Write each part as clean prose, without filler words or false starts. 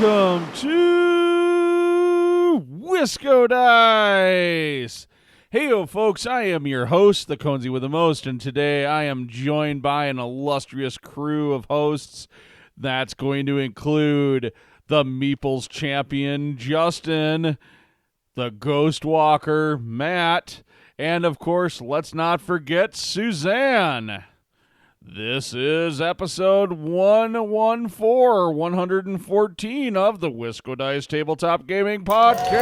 welcome to WiscoDice. Hey, folks, I am your host, the Conesy with the Most, and today I am joined by an illustrious crew of hosts that's going to include the Meeples champion, Justin, the Ghost Walker, Matt, and of course, let's not forget Suzanne. This is episode 114 of the WiscoDice Tabletop Gaming Podcast.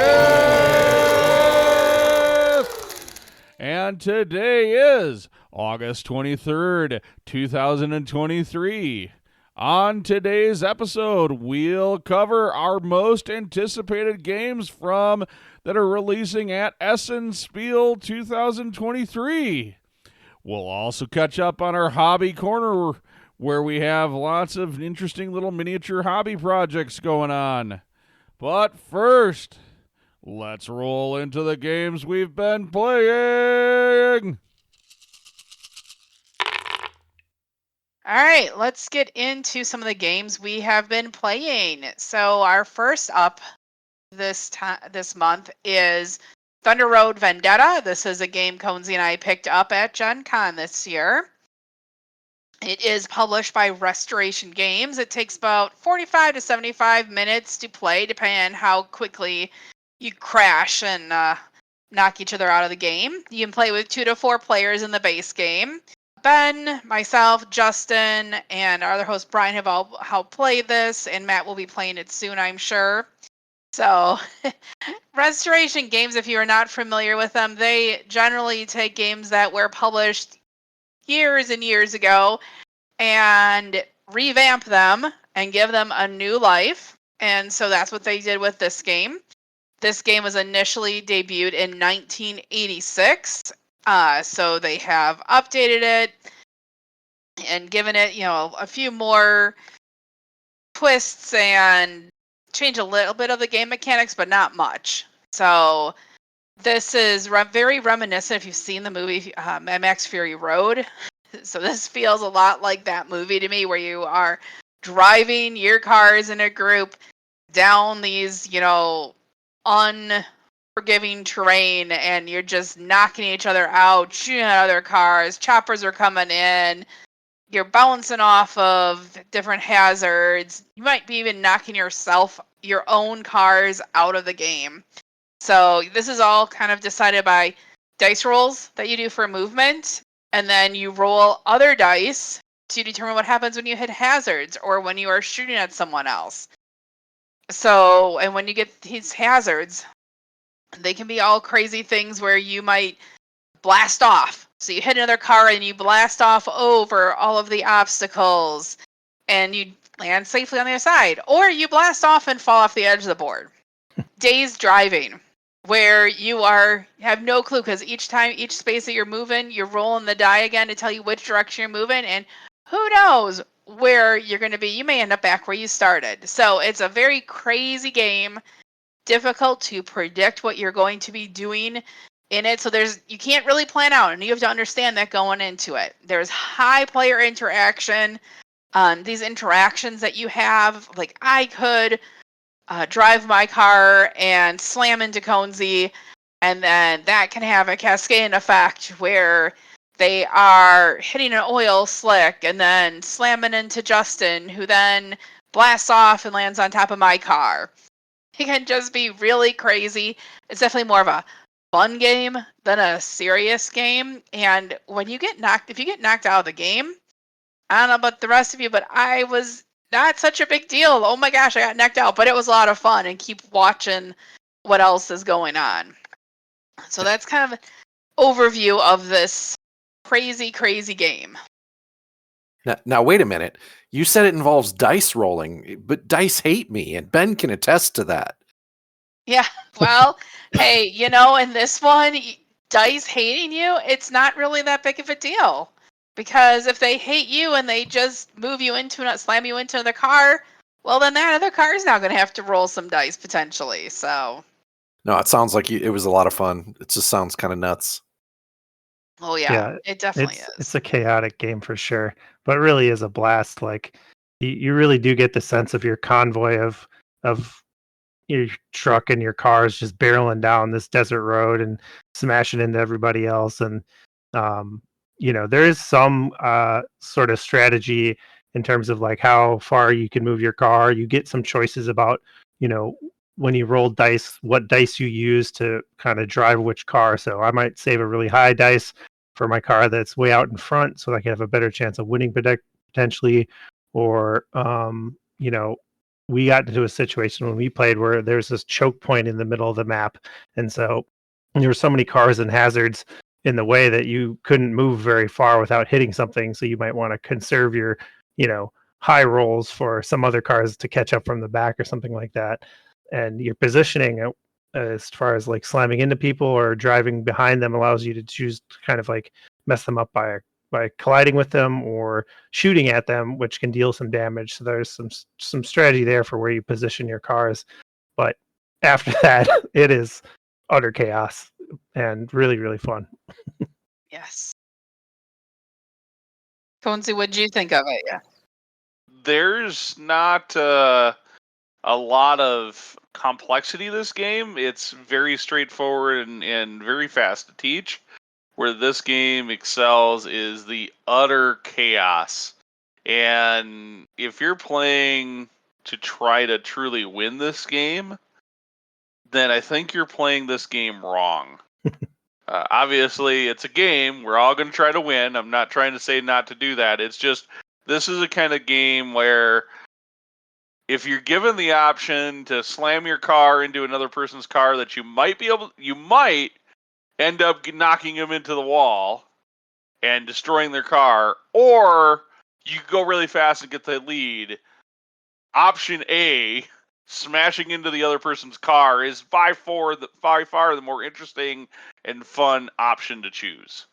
And today is August 23rd, 2023. On today's episode, we'll cover our most anticipated games that are releasing at Essen Spiel 2023. We'll also catch up on our hobby corner where we have lots of interesting little miniature hobby projects going on. But first, let's roll into the games we've been playing. All right, let's get into some of the games we have been playing. So our first up this month is Thunder Road Vendetta. This is a game Conesy and I picked up at Gen Con this year. It is published by Restoration Games. It takes about 45 to 75 minutes to play, depending on how quickly you crash and knock each other out of the game. You can play with 2 to 4 players in the base game. Ben, myself, Justin, and our other host Brian have all helped play this, and Matt will be playing it soon, I'm sure. So, Restoration Games, if you are not familiar with them, they generally take games that were published years and years ago and revamp them and give them a new life. And so that's what they did with this game. This game was initially debuted in 1986. So they have updated it and given it, a few more twists and change a little bit of the game mechanics, but not much. So this is very reminiscent, if you've seen the movie Mad Max Fury Road. So this feels a lot like that movie to me, where you are driving your cars in a group down these, unforgiving terrain, and you're just knocking each other out, shooting at other cars, choppers are coming in, you're bouncing off of different hazards. You might be even knocking your own cars out of the game. So this is all kind of decided by dice rolls that you do for movement. And then you roll other dice to determine what happens when you hit hazards or when you are shooting at someone else. So, and when you get these hazards, they can be all crazy things where you might blast off. So you hit another car and you blast off over all of the obstacles and you land safely on the other side. Or you blast off and fall off the edge of the board. Dazed driving, where you have no clue, because each space that you're moving, you're rolling the die again to tell you which direction you're moving, and who knows where you're going to be. You may end up back where you started. So it's a very crazy game, difficult to predict what you're going to be doing in it. So you can't really plan out, and you have to understand that going into it. There's high player interaction. These interactions that you have, like I could drive my car and slam into Conesy, and then that can have a cascading effect where they are hitting an oil slick and then slamming into Justin, who then blasts off and lands on top of my car. It can just be really crazy. It's definitely more of a fun game than a serious game. And if you get knocked out of the game, I don't know about the rest of you, but I was not such a big deal. Oh my gosh, I got knocked out, but it was a lot of fun, and keep watching what else is going on. So that's kind of an overview of this crazy, crazy game. Now, wait a minute. You said it involves dice rolling, but dice hate me, and Ben can attest to that. Yeah, well, hey, in this one, dice hating you, it's not really that big of a deal. Because if they hate you and they just slam you into the car, well, then that other car is now going to have to roll some dice potentially. So. No, it sounds like it was a lot of fun. It just sounds kind of nuts. Oh yeah, it definitely is. It's a chaotic game for sure, but it really is a blast. Like you really do get the sense of your convoy of of your truck and your cars just barreling down this desert road and smashing into everybody else. And there is some sort of strategy in terms of like how far you can move your car. You get some choices about when you roll dice, what dice you use to kind of drive which car. So I might save a really high dice for my car that's way out in front so I can have a better chance of winning potentially. Or we got into a situation when we played where there's this choke point in the middle of the map, and so there were so many cars and hazards in the way that you couldn't move very far without hitting something. So you might want to conserve your high rolls for some other cars to catch up from the back or something like that. And your positioning as far as like slamming into people or driving behind them allows you to choose to kind of like mess them up by colliding with them or shooting at them, which can deal some damage. So there's some strategy there for where you position your cars. But after that, it is utter chaos and really, really fun. Yes. Concy, what did you think of it? Yeah. There's not a lot of complexity to this game. It's very straightforward and very fast to teach. Where this game excels is the utter chaos. And if you're playing to try to truly win this game, then I think you're playing this game wrong. Obviously, it's a game. We're all going to try to win. I'm not trying to say not to do that. It's just, this is a kind of game where if you're given the option to slam your car into another person's car that you might end up knocking them into the wall and destroying their car, or you go really fast and get the lead. Option A, smashing into the other person's car, is by far the more interesting and fun option to choose.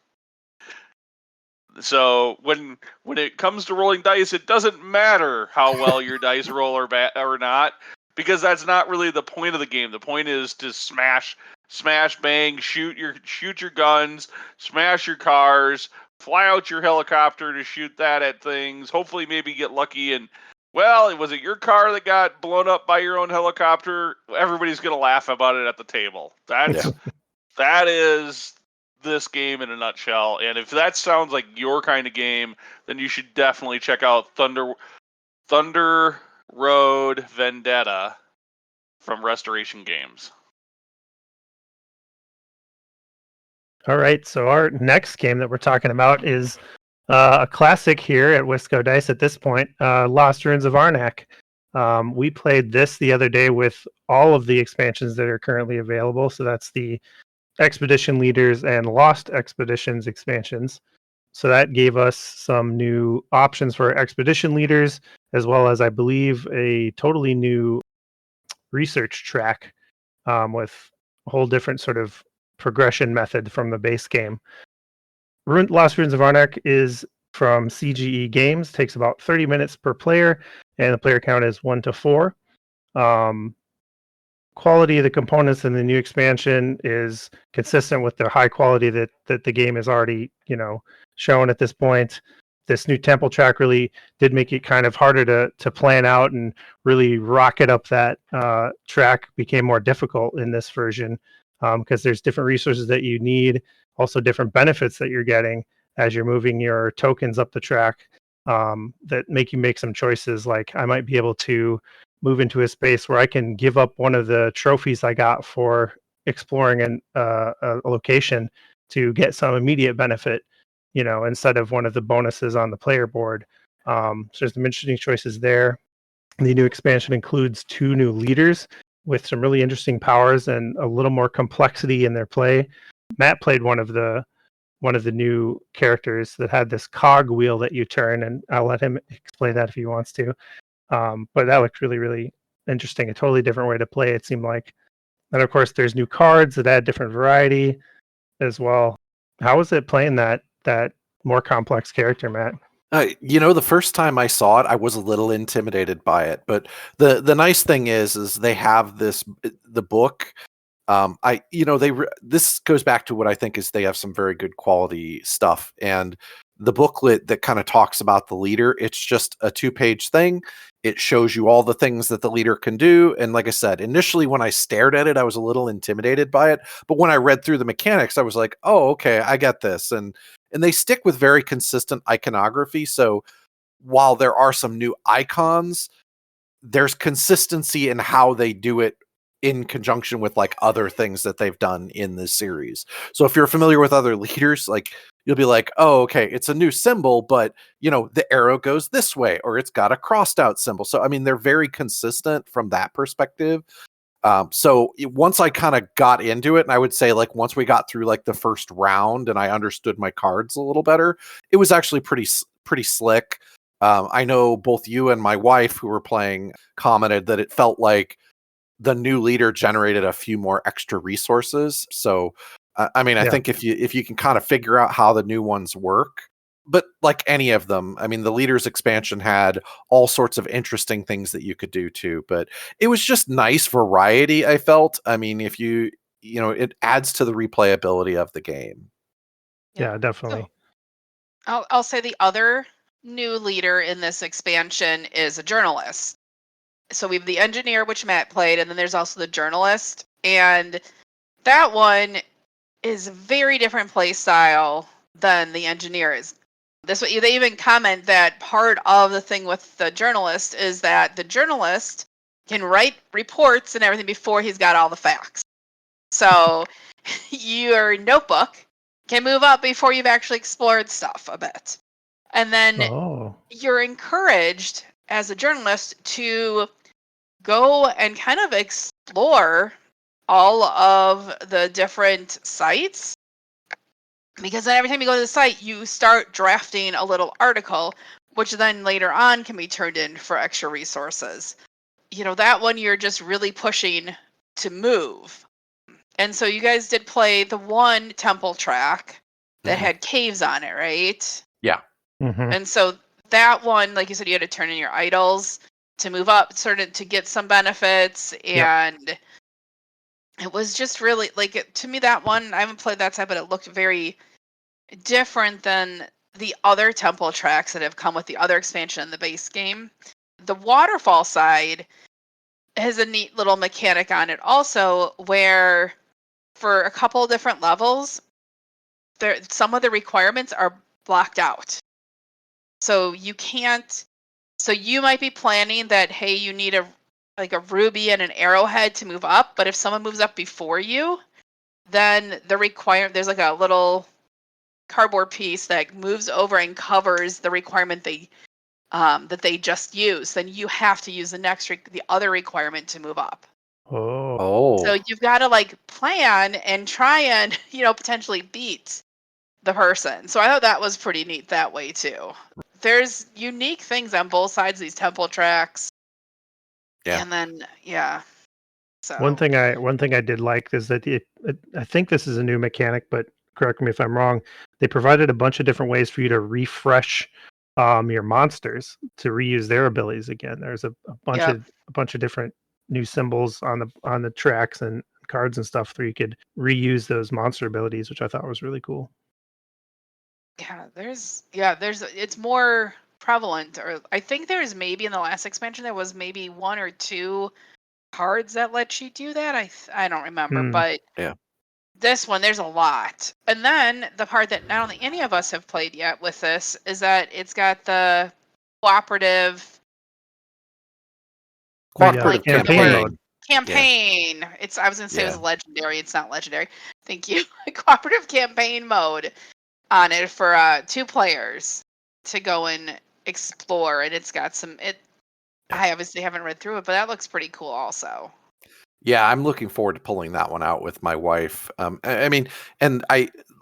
So when it comes to rolling dice, it doesn't matter how well your dice roll or not, because that's not really the point of the game. The point is to smash, bang, shoot your guns, smash your cars, fly out your helicopter to shoot that at things. Hopefully, maybe get lucky and, well, was it your car that got blown up by your own helicopter? Everybody's gonna laugh about it at the table. That is this game in a nutshell. And if that sounds like your kind of game, then you should definitely check out Thunder Road Vendetta from Restoration Games. All right, so our next game that we're talking about is a classic here at WiscoDice at this point, Lost Ruins of Arnak. We played this the other day with all of the expansions that are currently available. So that's the Expedition Leaders and Lost Expeditions expansions. So that gave us some new options for Expedition Leaders, as well as, I believe, a totally new research track with a whole different sort of progression method from the base game. Lost Ruins of Arnak is from CGE Games, takes about 30 minutes per player, and the player count is 1 to 4. Quality of the components in the new expansion is consistent with the high quality that the game has already shown at this point. This new temple track really did make it kind of harder to plan out, and really rocket up that track became more difficult in this version because there's different resources that you need, also different benefits that you're getting as you're moving your tokens up the track that make you make some choices. Like I might be able to move into a space where I can give up one of the trophies I got for exploring a location to get some immediate benefit, instead of one of the bonuses on the player board. So there's some interesting choices there. The new expansion includes 2 new leaders with some really interesting powers and a little more complexity in their play. Matt played one of the new characters that had this cog wheel that you turn, and I'll let him explain that if he wants to. But that looked really, really interesting. A totally different way to play, it seemed like. And of course, there's new cards that add different variety as well. How was it playing that more complex character, Matt? The first time I saw it, I was a little intimidated by it. But the nice thing is they have the book. This goes back to what I think is they have some very good quality stuff, and the booklet that kind of talks about the leader. It's just a 2-page thing. It shows you all the things that the leader can do. And like I said, initially when I stared at it, I was a little intimidated by it. But when I read through the mechanics, I was like, oh, okay, I get this. And they stick with very consistent iconography. So while there are some new icons, there's consistency in how they do it in conjunction with like other things that they've done in this series. So if you're familiar with other leaders, like you'll be like, oh, okay, it's a new symbol, but you know, the arrow goes this way, or it's got a crossed out symbol. So, I mean, they're very consistent from that perspective. So once I kind of got into it, and I would say like once we got through like the first round and I understood my cards a little better, it was actually pretty slick. I know both you and my wife who were playing commented that it felt like the new leader generated a few more extra resources. So, I mean, I think if you can kind of figure out how the new ones work, but like any of them, I mean, the leaders expansion had all sorts of interesting things that you could do too, but it was just nice variety. I felt, I mean, if you know, it adds to the replayability of the game. Yeah, definitely. So, I'll say the other new leader in this expansion is a journalist. So we have the engineer, which Matt played, and then there's also the journalist. And that one is a very different play style than the engineer is. They even comment that part of the thing with the journalist is that the journalist can write reports and everything before he's got all the facts. So your notebook can move up before you've actually explored stuff a bit. And then you're encouraged as a journalist to go and kind of explore all of the different sites, because then every time you go to the site, you start drafting a little article, which then later on can be turned in for extra resources. You know, that one you're just really pushing to move. And so you guys did play the one temple track that had caves on it, right? Yeah. And so that one, like you said, you had to turn in your idols to move up, sort of to get some benefits. And it was just really like, to me, that one, I haven't played that side, but it looked very different than the other temple tracks that have come with the other expansion in the base game. The waterfall side has a neat little mechanic on it also, where for a couple of different levels, some of the requirements are blocked out. So you can't. So you might be planning that, hey, you need a ruby and an arrowhead to move up, but if someone moves up before you, then there's like a little cardboard piece that moves over and covers the requirement that they just used. Then you have to use the other requirement to move up. So you've got to like plan and try and potentially beat the person. So I thought that was pretty neat that way too. There's unique things on both sides of these temple tracks. Yeah. And then So one thing I did like is that I think this is a new mechanic, but correct me if I'm wrong. They provided a bunch of different ways for you to refresh your monsters to reuse their abilities again. There's a bunch of different new symbols on the tracks and cards and stuff where you could reuse those monster abilities, which I thought was really cool. There's it's more prevalent, or I think there's maybe in the last expansion there was maybe 1 or 2 cards that let you do that. I don't remember, but this one there's a lot. And then the part that not only any of us have played yet with this is that it's got the cooperative campaign mode. Campaign. I was gonna say it was legendary. It's not legendary. Thank you. Cooperative campaign mode on it for 2 players to go and explore, and it's got I obviously haven't read through it, but that looks pretty cool also. Yeah, I'm looking forward to pulling that one out with my wife. I mean, and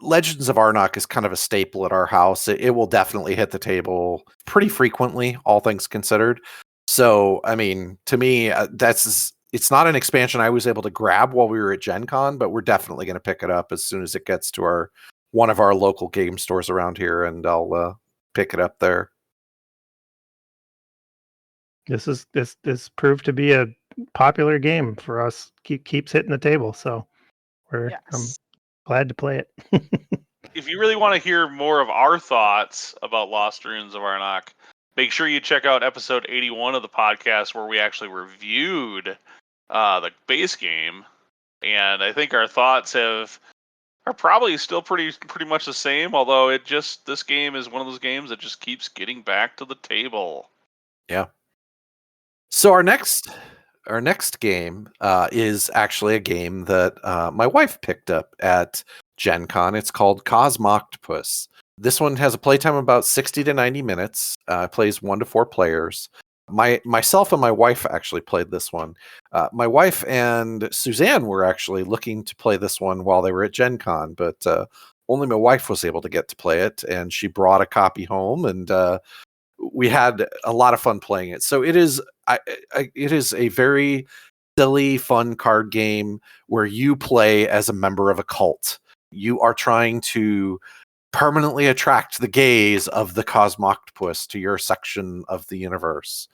Legends of Arnok is kind of a staple at our house. It will definitely hit the table pretty frequently, all things considered. So, I mean, to me, it's not an expansion I was able to grab while we were at Gen Con, but we're definitely going to pick it up as soon as it gets to one of our local game stores around here, and I'll pick it up there. This proved to be a popular game for us. Keeps hitting the table, so I'm glad to play it. if you really want to hear more of our thoughts about Lost Ruins of Arnak, make sure you check out episode 81 of the podcast where we actually reviewed the base game, and I think our thoughts are probably still pretty much the same. Although this game is one of those games that just keeps getting back to the table. Yeah. So our next game is actually a game that my wife picked up at Gen Con. It's called Cosmoctopus. This one has a playtime of about 60 to 90 minutes. Plays 1 to 4 players. Myself and my wife actually played this one. My wife and Suzanne were actually looking to play this one while they were at Gen Con, but only my wife was able to get to play it, and she brought a copy home, and we had a lot of fun playing it. So it is a very silly, fun card game where you play as a member of a cult. You are trying to permanently attract the gaze of the Cosmoctopus to your section of the universe.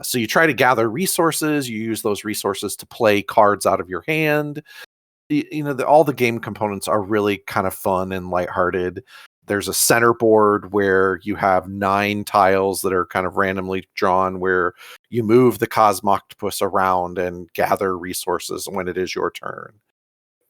So you try to gather resources. You use those resources to play cards out of your hand. All the game components are really kind of fun and lighthearted. There's a center board where you have 9 tiles that are kind of randomly drawn, where you move the Cosmoctopus around and gather resources when it is your turn.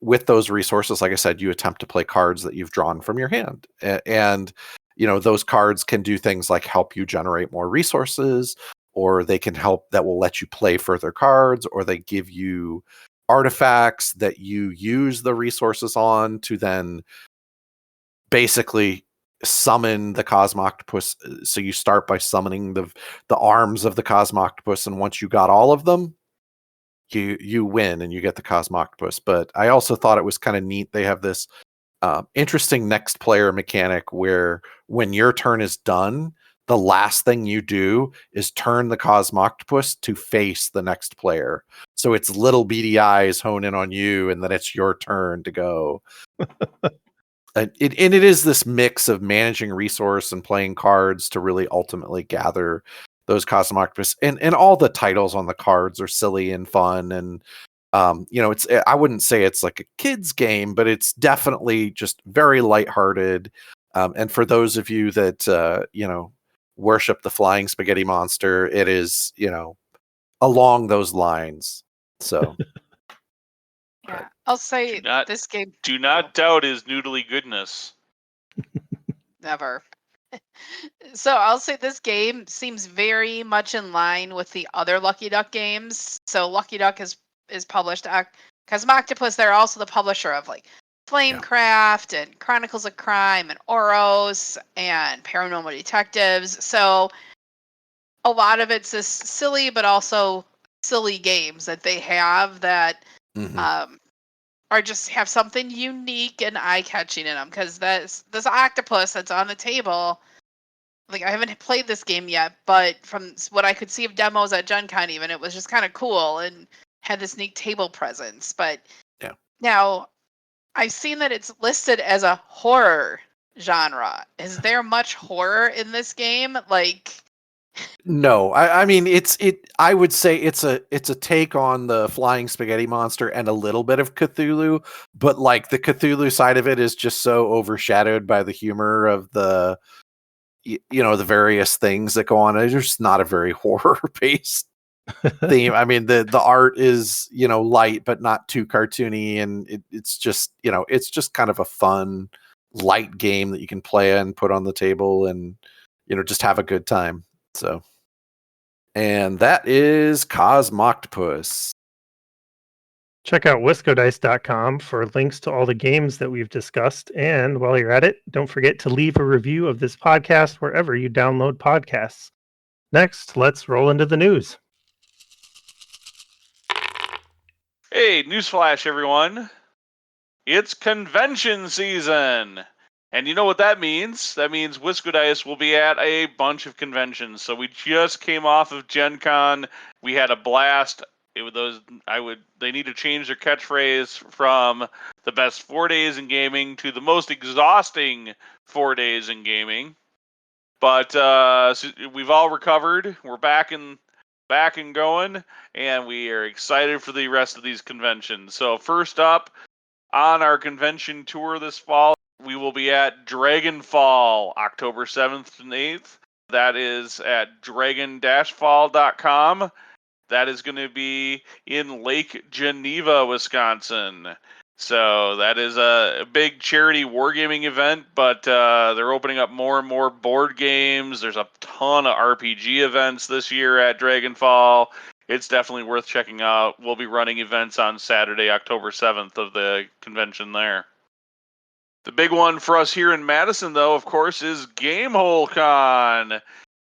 With those resources, like I said, you attempt to play cards that you've drawn from your hand. And those cards can do things like help you generate more resources, or they can help that will let you play further cards, or they give you artifacts that you use the resources on to then basically summon the Cosmoctopus. So you start by summoning the arms of the Cosmoctopus, and once you got all of them, you win and you get the Cosmoctopus. But I also thought it was kind of neat. They have this interesting next player mechanic where when your turn is done, the last thing you do is turn the Cosmoctopus to face the next player. So it's little beady eyes hone in on you, and then it's your turn to go. It is this mix of managing resource and playing cards to really ultimately gather those Cosmoctopus. And all the titles on the cards are silly and fun. And I wouldn't say it's like a kid's game, but it's definitely just very lighthearted. And for those of you that worship the flying spaghetti monster, it is along those lines. So. Yeah, I'll say this game. Do not doubt his noodly goodness. Never. So I'll say this game seems very much in line with the other Lucky Duck games. So Lucky Duck is published. Cosmoctopus, they're also the publisher of like Flamecraft and Chronicles of Crime and Oros and Paranormal Detectives. So a lot of it's this silly but also silly games that they have that are just have something unique and eye-catching in them. Because this octopus that's on the table, like I haven't played this game yet, but from what I could see of demos at Gen Con even, it was just kind of cool and had this neat table presence. But now I've seen that it's listed as a horror genre. Is there much horror in this game? Like, no, I mean I would say it's a take on the flying spaghetti monster and a little bit of Cthulhu, but like the Cthulhu side of it is just so overshadowed by the humor of the the various things that go on. It's just not a very horror based theme. I mean the art is light but not too cartoony, and it's just it's just kind of a fun light game that you can play and put on the table and just have a good time. So, and that is Cosmoctopus. Check out WiscoDice.com for links to all the games that we've discussed. And while you're at it, don't forget to leave a review of this podcast wherever you download podcasts. Next, let's roll into the news. Hey, newsflash, everyone. It's convention season. And you know what that means? That means WiscoDice will be at a bunch of conventions. So we just came off of Gen Con. We had a blast. They need to change their catchphrase from the best 4 days in gaming to the most exhausting 4 days in gaming. But so we've all recovered. We're back and going, and we are excited for the rest of these conventions. So first up on our convention tour this fall we will be at Dragonfall October 7th and 8th. That is at dragon-fall.com. That is going to be in Lake Geneva, Wisconsin. So that is a big charity wargaming event, but they're opening up more and more board games. There's a ton of RPG events this year at Dragonfall. It's definitely worth checking out. We'll be running events on Saturday, October 7th of the convention there. The big one for us here in Madison, though, of course, is Gamehole Con.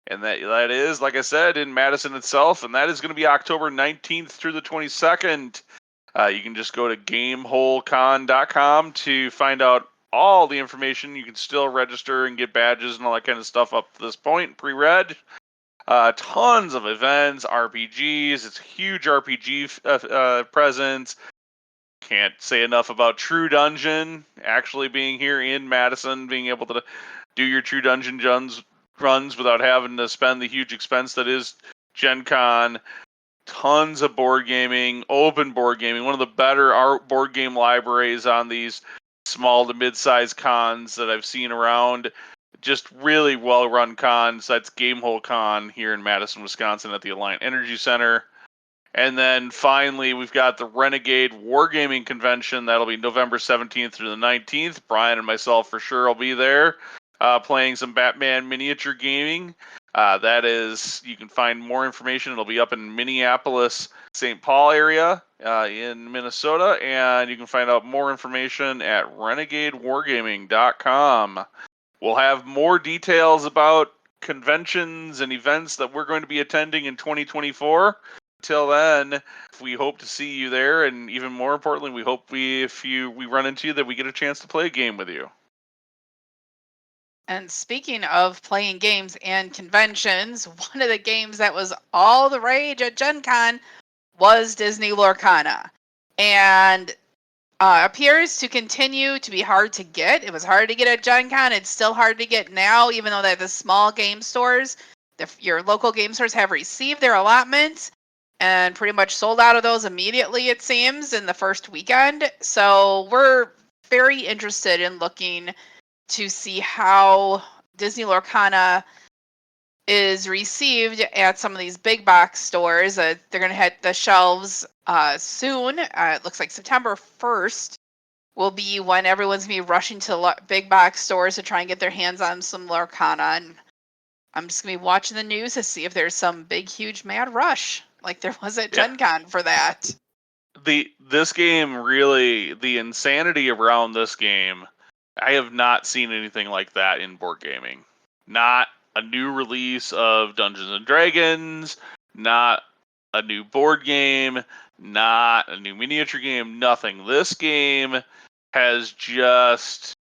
And that is, like I said, in Madison itself, and that is going to be October 19th through the 22nd. You can just go to gameholecon.com to find out all the information. You can still register and get badges and all that kind of stuff up to this point, pre-reg. Tons of events, RPGs. It's a huge RPG presence. Can't say enough about True Dungeon actually being here in Madison, being able to do your True Dungeon runs without having to spend the huge expense that is Gen Con. Tons of board gaming, open board gaming, one of the better board game libraries on these small to mid-sized cons that I've seen around. Just really well-run cons. That's Gamehole Con here in Madison, Wisconsin at the Alliant Energy Center. And then finally, we've got the Renegade Wargaming Convention. That'll be November 17th through the 19th. Brian and myself for sure will be there. Playing some Batman miniature gaming. That is, you can find more information. It'll be up in Minneapolis, St. Paul area in Minnesota, and you can find out more information at renegadewargaming.com. We'll have more details about conventions and events that we're going to be attending in 2024. Until then, we hope to see you there, and even more importantly, we hope if we run into you that we get a chance to play a game with you. And speaking of playing games and conventions, one of the games that was all the rage at Gen Con was Disney Lorcana. And appears to continue to be hard to get. It was hard to get at Gen Con. It's still hard to get now, even though they're the small game stores. Your local game stores have received their allotments and pretty much sold out of those immediately, it seems, in the first weekend. So we're very interested in looking to see how Disney Lorcana is received at some of these big box stores. They're going to hit the shelves soon. It looks like September 1st will be when everyone's going to be rushing to big box stores to try and get their hands on some Lorcana. And I'm just going to be watching the news to see if there's some big, huge mad rush like there was at Gen Con for that. This game really, the insanity around this game, I have not seen anything like that in board gaming. Not a new release of Dungeons and Dragons, not a new board game, not a new miniature game, nothing. This game has just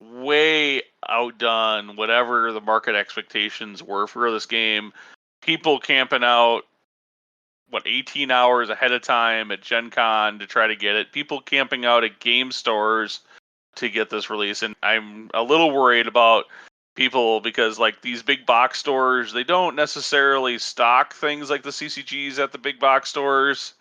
way outdone whatever the market expectations were for this game. People camping out, 18 hours ahead of time at Gen Con to try to get it. People camping out at game stores to get this release. And I'm a little worried about people because like these big box stores, they don't necessarily stock things like the CCGs at the big box stores.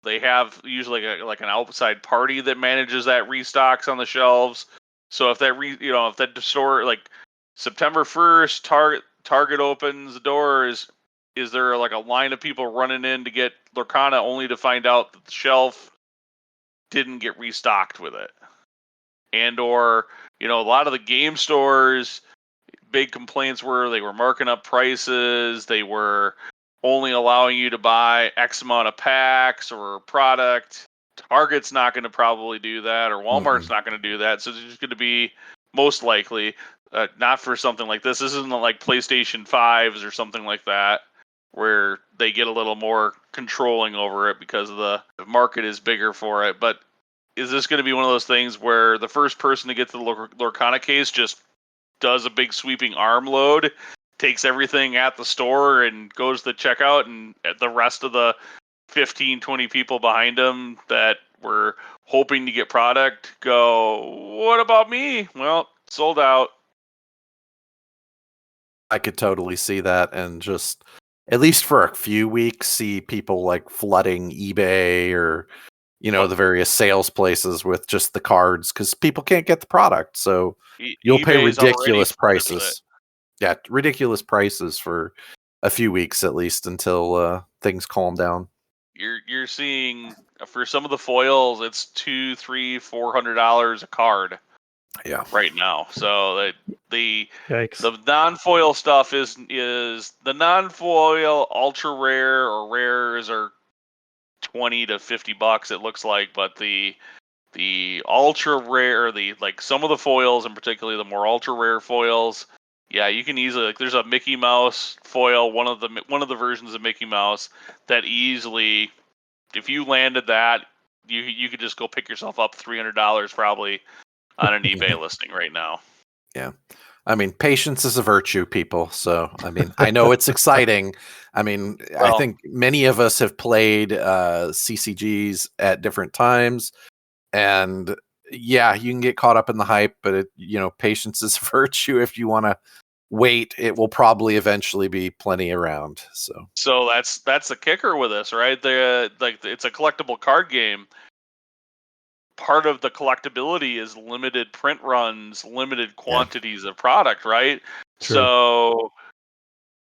They have usually like an outside party that manages that restocks on the shelves. So if that if that store like September 1st, Target opens the doors, is there like a line of people running in to get Lorcana only to find out that the shelf didn't get restocked with it? And or, a lot of the game stores, big complaints were they were marking up prices, they were only allowing you to buy X amount of packs or product. Target's not going to probably do that, or Walmart's not going to do that. So it's just going to be most likely not for something like this. This isn't like PlayStation 5s or something like that, where they get a little more controlling over it because the market is bigger for it. But is this going to be one of those things where the first person to get to the Lorcana case just does a big sweeping arm load, takes everything at the store and goes to the checkout, and the rest of the 15, 20 people behind them that were hoping to get product go, what about me? Well, sold out. I could totally see that, and just at least for a few weeks see people like flooding eBay or the various sales places with just the cards because people can't get the product. So you'll pay eBay's already ridiculous flooded with it. prices. Yeah, ridiculous prices for a few weeks at least until things calm down. You're seeing for some of the foils, it's $200, $300, $400 a card. Yeah. Right now. So the Yikes. non-foil stuff is the non-foil ultra rare or rares are $20 to $50 it looks like, but the ultra rare, some of the foils and particularly the more ultra rare foils, yeah, you can easily there's a Mickey Mouse foil, one of the versions of Mickey Mouse that easily, if you landed that, you could just go pick yourself up $300 probably on an eBay listing right now. Yeah. I mean, patience is a virtue, people. So, I mean, I know it's exciting. I mean, I think many of us have played CCGs at different times. And yeah, you can get caught up in the hype, but patience is a virtue. If you want to wait, it will probably eventually be plenty around. So that's the kicker with this, right? It's a collectible card game. Part of the collectability is limited print runs, limited quantities of product, right? True. So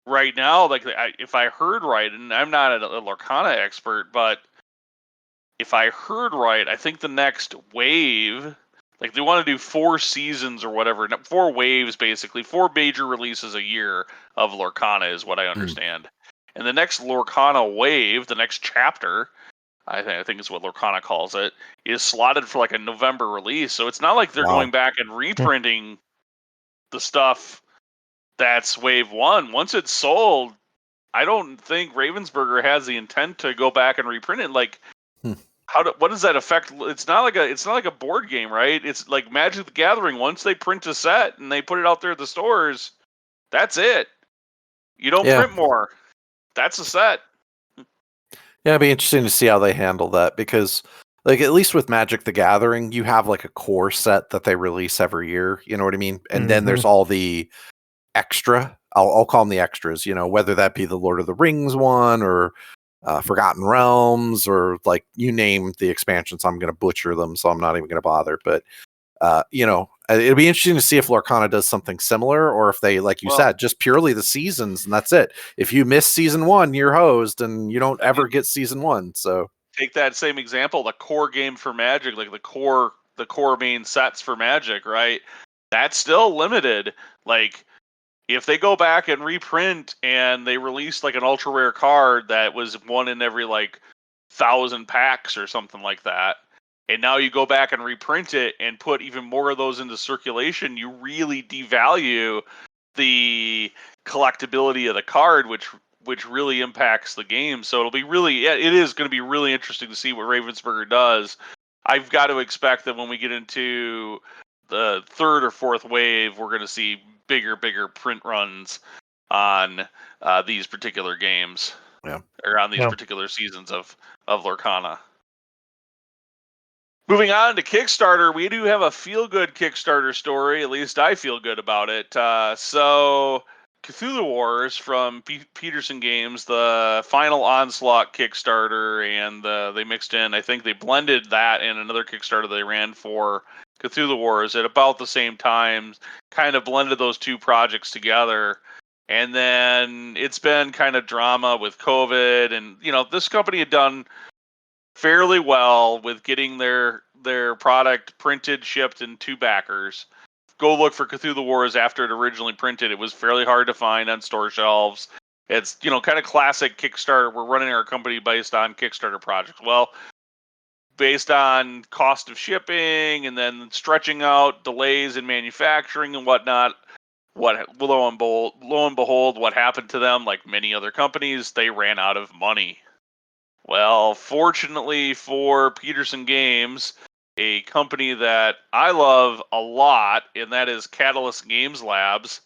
right now, if I heard right, and I'm not a Lorcana expert, but if I heard right, I think the next wave, they want to do 4 seasons or whatever, 4 waves basically, 4 major releases a year of Lorcana is what I understand. And the next Lorcana wave, the next chapter, I think is what Lorcana calls it, is slotted for a November release. So it's not like they're going back and reprinting the stuff that's wave 1. Once it's sold, I don't think Ravensburger has the intent to go back and reprint it. What does that affect? It's not like a board game, right? It's like Magic the Gathering. Once they print a set and they put it out there at the stores, that's it. You don't print more. That's a set. Yeah, it'd be interesting to see how they handle that because, at least with Magic the Gathering, you have a core set that they release every year. You know what I mean? And then there's all the extra. I'll call them the extras. Whether that be the Lord of the Rings one or Forgotten Realms or you name the expansions. I'm going to butcher them, so I'm not even going to bother. But it'll be interesting to see if Lorcana does something similar, or if they, like you said, just purely the seasons and that's it. If you miss season 1, you're hosed, and you don't ever get season 1. So take that same example, the core game for Magic, the core main sets for Magic, right? That's still limited. If they go back and reprint and they release an ultra rare card that was one in every 1,000 packs or something like that, and now you go back and reprint it and put even more of those into circulation, you really devalue the collectability of the card, which really impacts the game. So it is going to be really interesting to see what Ravensburger does. I've got to expect that when we get into the 3rd or 4th wave, we're going to see bigger print runs on these particular games. Yeah. Or on these particular seasons of Lorcana. Moving on to Kickstarter, we do have a feel-good Kickstarter story. At least I feel good about it. So Cthulhu Wars from Peterson Games, the final Onslaught Kickstarter, and they mixed in, I think they blended that in another Kickstarter they ran for Cthulhu Wars at about the same time, kind of blended those two projects together. And then it's been kind of drama with COVID, and this company had done fairly well with getting their product printed, shipped, and to backers. Go look for Cthulhu Wars after it originally printed. It was fairly hard to find on store shelves. It's kind of classic Kickstarter. We're running our company based on Kickstarter projects. Well, based on cost of shipping and then stretching out delays in manufacturing and whatnot, lo and behold, what happened to them? Like many other companies, they ran out of money. Well, fortunately for Peterson Games, a company that I love a lot, and that is Catalyst Games Labs,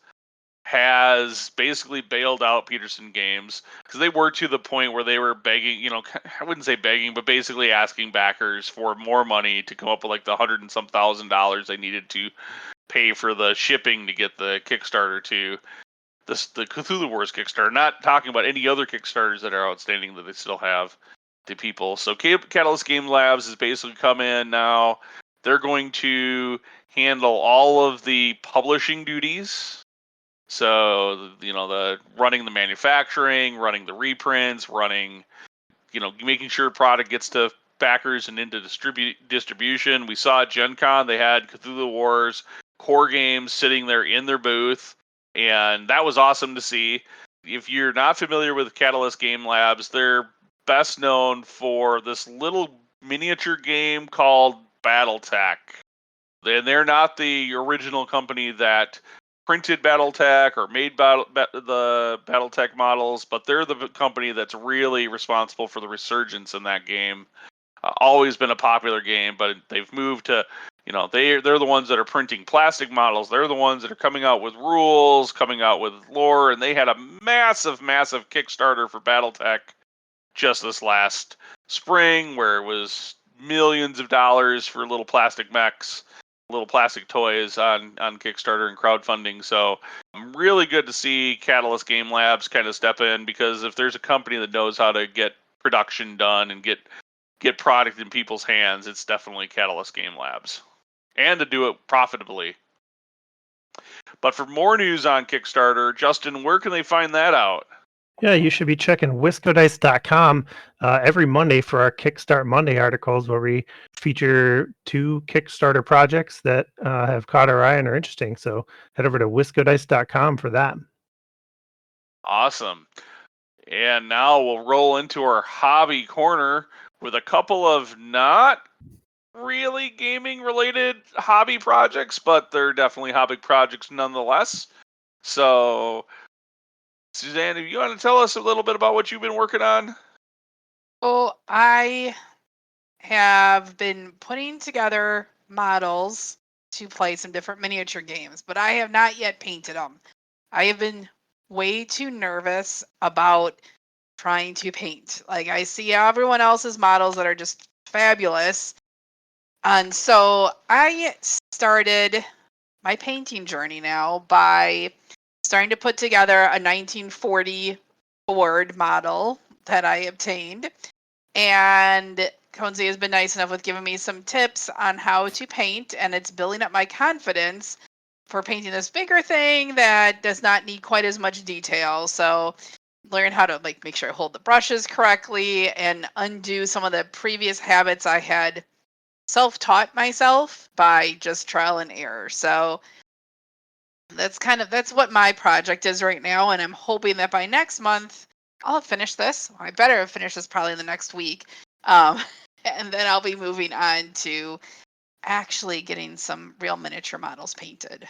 has basically bailed out Peterson Games because they were to the point where they were begging, I wouldn't say begging, but basically asking backers for more money to come up with the $100 and some $1,000 they needed to pay for the shipping to get the Kickstarter to the Cthulhu Wars Kickstarter. Not talking about any other Kickstarters that are outstanding that they still have. the people. So Catalyst Game Labs has basically come in now. They're going to handle all of the publishing duties. So, the running the manufacturing, running the reprints, making sure product gets to backers and into distribution. We saw at Gen Con, they had Cthulhu Wars core games sitting there in their booth, and that was awesome to see. If you're not familiar with Catalyst Game Labs, they're best known for this little miniature game called BattleTech. And they're not the original company that printed BattleTech or made the BattleTech models, but they're the company that's really responsible for the resurgence in that game. Always been a popular game, but they've moved to, they're the ones that are printing plastic models. They're the ones that are coming out with rules, coming out with lore, and they had a massive, massive Kickstarter for BattleTech just this last spring, where it was millions of dollars for little plastic mechs, little plastic toys on Kickstarter and crowdfunding. So really good to see Catalyst Game Labs kind of step in, because if there's a company that knows how to get production done and get product in people's hands, it's definitely Catalyst Game Labs, and to do it profitably. But for more news on Kickstarter, Justin, where can they find that out? Yeah, you should be checking WiscoDice.com every Monday for our Kickstart Monday articles, where we feature 2 Kickstarter projects that have caught our eye and are interesting. So head over to WiscoDice.com for that. Awesome. And now we'll roll into our hobby corner with a couple of not really gaming related hobby projects, but they're definitely hobby projects nonetheless. So, Suzanne, if you want to tell us a little bit about what you've been working on? Oh, I have been putting together models to play some different miniature games, but I have not yet painted them. I have been way too nervous about trying to paint. Like, I see everyone else's models that are just fabulous. And so I started my painting journey now by starting to put together a 1940 Ford model that I obtained. And Conzi has been nice enough with giving me some tips on how to paint, and it's building up my confidence for painting this bigger thing that does not need quite as much detail. So learn how to make sure I hold the brushes correctly and undo some of the previous habits I had self-taught myself by just trial and error. So that's what my project is right now, and I'm hoping that by next month I'll have finished this. I better have finished this probably in the next week. And then I'll be moving on to actually getting some real miniature models painted.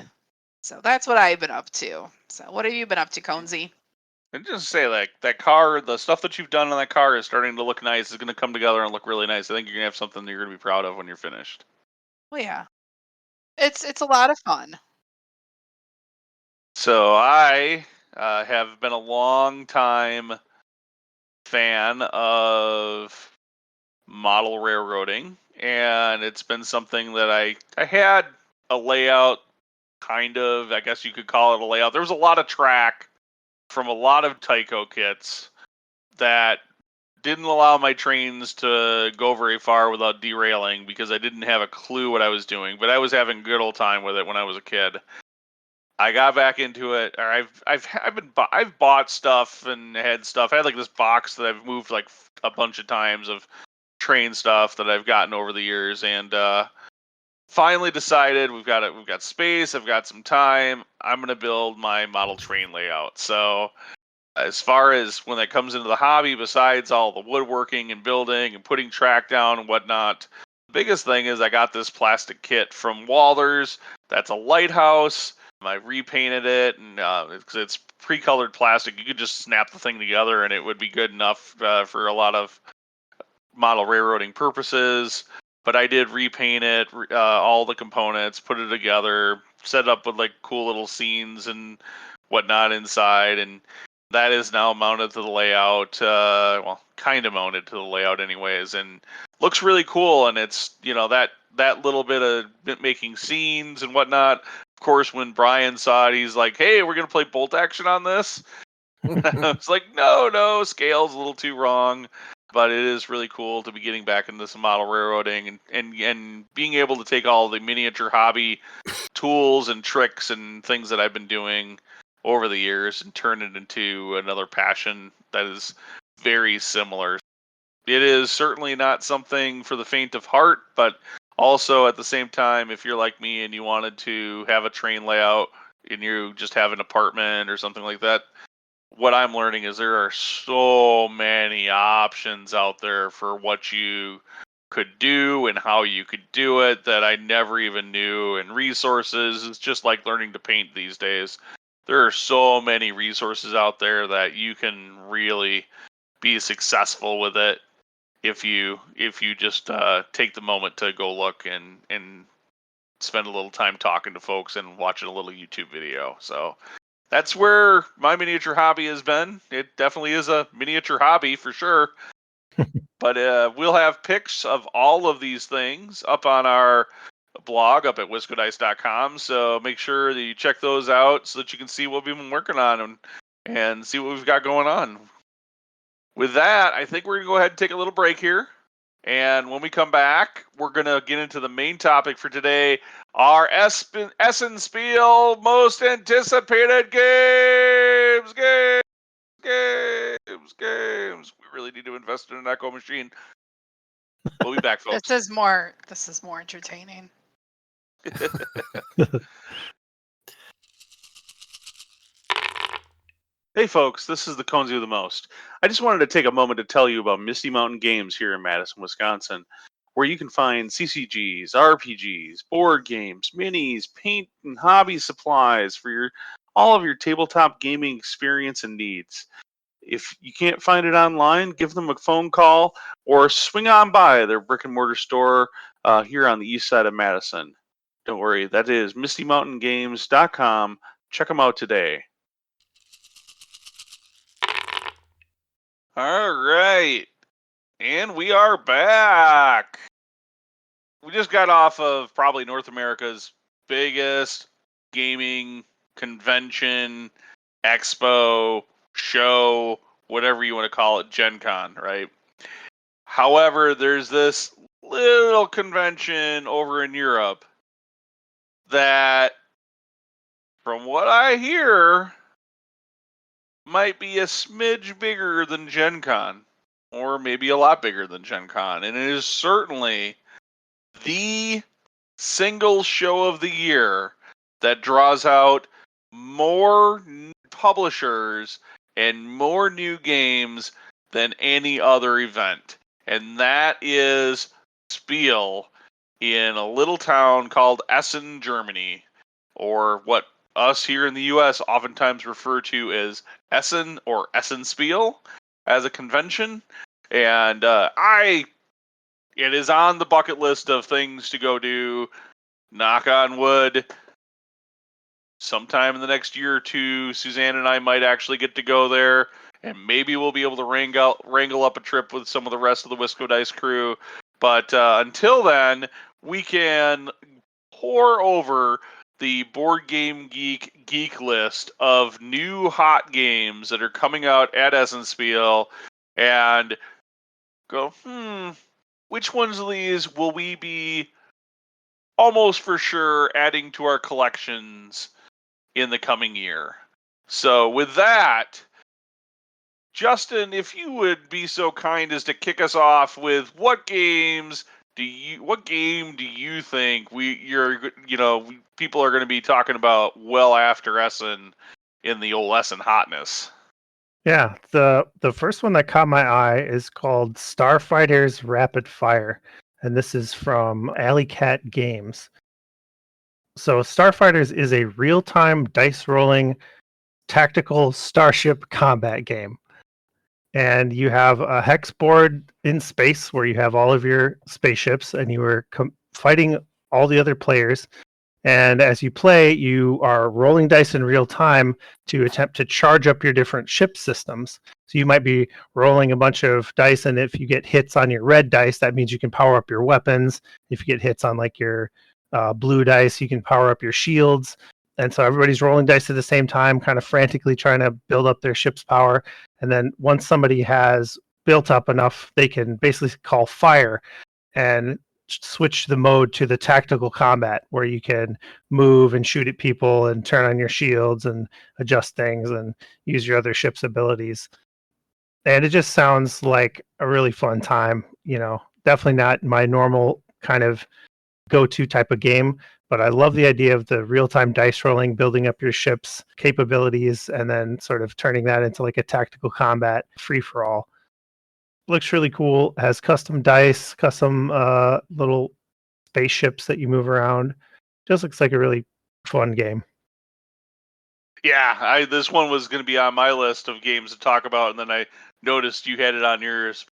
So that's what I've been up to. So what have you been up to, Conzi? And just say, that car, the stuff that you've done on that car is starting to look nice. It's going to come together and look really nice. I think you're going to have something that you're going to be proud of when you're finished. Oh yeah, it's a lot of fun. So I have been a long time fan of model railroading, and it's been something that I had a layout, kind of, I guess you could call it a layout. There was a lot of track from a lot of Tycho kits that didn't allow my trains to go very far without derailing, because I didn't have a clue what I was doing, but I was having a good old time with it when I was a kid. I got back into it, or I've bought stuff and had stuff. I had this box that I've moved a bunch of times of train stuff that I've gotten over the years, and finally decided we've got space, I've got some time, I'm gonna build my model train layout. So as far as when that comes into the hobby, besides all the woodworking and building and putting track down and whatnot, the biggest thing is I got this plastic kit from Walters. That's a lighthouse. I repainted it, and because it's pre-colored plastic, you could just snap the thing together and it would be good enough for a lot of model railroading purposes. But I did repaint it, all the components, put it together, set it up with cool little scenes and whatnot inside, and that is now mounted to the layout. Well, kind of mounted to the layout anyways, and looks really cool. And it's, that little bit of making scenes and whatnot. Of course, when Brian saw it, he's like, "Hey, we're going to play bolt action on this." I was like, no, scale's a little too wrong. but it is really cool to be getting back into some model railroading and being able to take all the miniature hobby tools and tricks and things that I've been doing over the years and turn it into another passion that is very similar. It is certainly not something for the faint of heart, but also at the same time, if you're like me and you wanted to have a train layout and you just have an apartment or something like that, what I'm learning is there are so many options out there for what you could do and how you could do it that I never even knew. And resources is just like learning to paint these days. There are so many resources out there that you can really be successful with it if you just take the moment to go look and spend a little time talking to folks and watching a little YouTube video. So that's where my miniature hobby has been. It definitely is a miniature hobby for sure. But we'll have pics of all of these things up on our blog up at WiscoDice.com. So make sure that you check those out so that you can see what we've been working on and see what we've got going on. With that, I think we're going to go ahead and take a little break here. And when we come back, we're going to get into the main topic for today, our Essen Spiel most anticipated games. We really need to invest in an echo machine. We'll be back, folks. This is more entertaining. Hey folks, this is the Conesy with the Most. I just wanted to take a moment to tell you about Misty Mountain Games here in Madison, Wisconsin, where you can find CCGs, RPGs, board games, minis, paint and hobby supplies for all of your tabletop gaming experience and needs. If you can't find it online, give them a phone call or swing on by their brick and mortar store here on the east side of Madison. Don't worry, that is MistyMountainGames.com. Check them out today. All right. And we are back. We just got off of probably North America's biggest gaming convention, expo, show, whatever you want to call it, Gen Con, right? However, there's this little convention over in Europe that, from what I hear, might be a smidge bigger than Gen Con, or maybe a lot bigger than Gen Con. And it is certainly the single show of the year that draws out more publishers and more new games than any other event. And that is Spiel in a little town called Essen, Germany, or what us here in the U.S. oftentimes refer to as Essen or Essen Spiel as a convention. And it is on the bucket list of things to go do. Knock on wood. Sometime in the next year or two, Suzanne and I might actually get to go there, and maybe we'll be able to wrangle up a trip with some of the rest of the WiscoDice crew. But until then, we can pour over the Board Game Geek list of new hot games that are coming out at Essen Spiel and go, which ones of these will we be almost for sure adding to our collections in the coming year? So with that, Justin, if you would be so kind as to kick us off with what game do you think people are going to be talking about well after Essen in the old Essen hotness? Yeah, the first one that caught my eye is called Starfighters Rapid Fire, and this is from Alley Cat Games. So Starfighters is a real-time dice rolling tactical starship combat game. And you have a hex board in space where you have all of your spaceships, and you are fighting all the other players. And as you play, you are rolling dice in real time to attempt to charge up your different ship systems. So you might be rolling a bunch of dice, and if you get hits on your red dice, that means you can power up your weapons. If you get hits on like your blue dice, you can power up your shields. And so everybody's rolling dice at the same time, kind of frantically trying to build up their ship's power. And then once somebody has built up enough, they can basically call fire and switch the mode to the tactical combat, where you can move and shoot at people and turn on your shields and adjust things and use your other ship's abilities. And it just sounds like a really fun time. Definitely not my normal kind of go-to type of game, but I love the idea of the real-time dice rolling, building up your ship's capabilities, and then sort of turning that into like a tactical combat free-for-all. Looks really cool. Has custom dice, custom little spaceships that you move around. Just looks like a really fun game. Yeah, this one was going to be on my list of games to talk about, and then I noticed you had it on yours.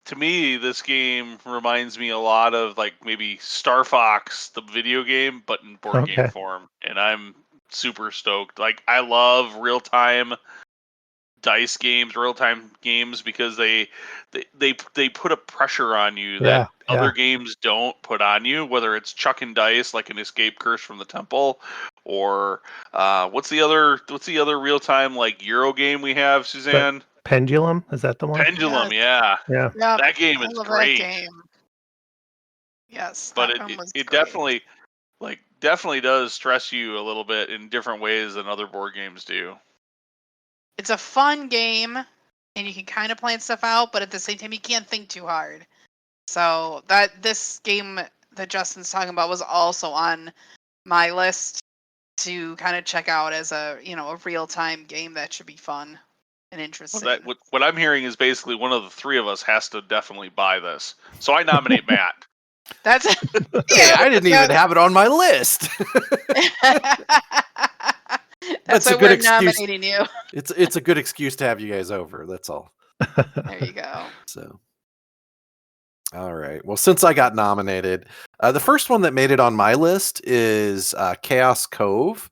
To me, this game reminds me a lot of like maybe Star Fox, the video game, but in board game Okay. form, and I'm super stoked. Like, I love real-time dice games, real-time games, because they put a pressure on you that other games don't put on you, whether it's chucking dice like an Escape Curse from the Temple, or what's the other real-time like Euro game we have, Suzanne? Pendulum, is that the one? Pendulum. Yes. Yeah, Yeah. that game I is love great. that game. Yes, But that one was it great. definitely does stress you a little bit in different ways than other board games do. It's a fun game, and you can kind of plan stuff out, but at the same time, you can't think too hard. So this game that Justin's talking about was also on my list to kind of check out as a real time game that should be fun and interesting. Well, what I'm hearing is basically one of the three of us has to definitely buy this. So I nominate Matt. That's Hey, I didn't even have it on my list. That's why a good we're excuse. nominating you. It's a good excuse to have you guys over. That's all. There you go. So, all right. Well, since I got nominated, the first one that made it on my list is Chaos Cove.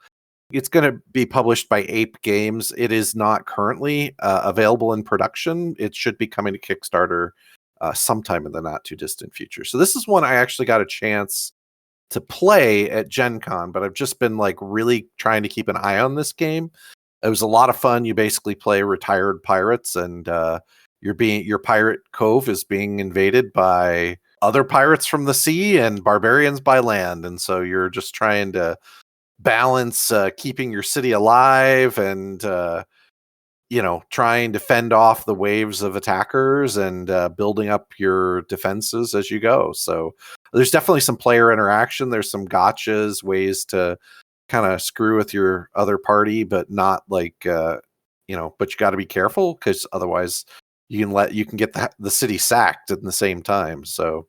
It's going to be published by Ape Games. It is not currently available in production. It should be coming to Kickstarter sometime in the not too distant future. So this is one I actually got a chance to play at Gen Con, but I've just been like really trying to keep an eye on this game. It was a lot of fun. You basically play retired pirates, and your pirate cove is being invaded by other pirates from the sea and barbarians by land, and so you're just trying to balance keeping your city alive and trying to fend off the waves of attackers and building up your defenses as you go. So there's definitely some player interaction. There's some gotchas, ways to kind of screw with your other party, but not like but you got to be careful, because otherwise you can get the city sacked at the same time. So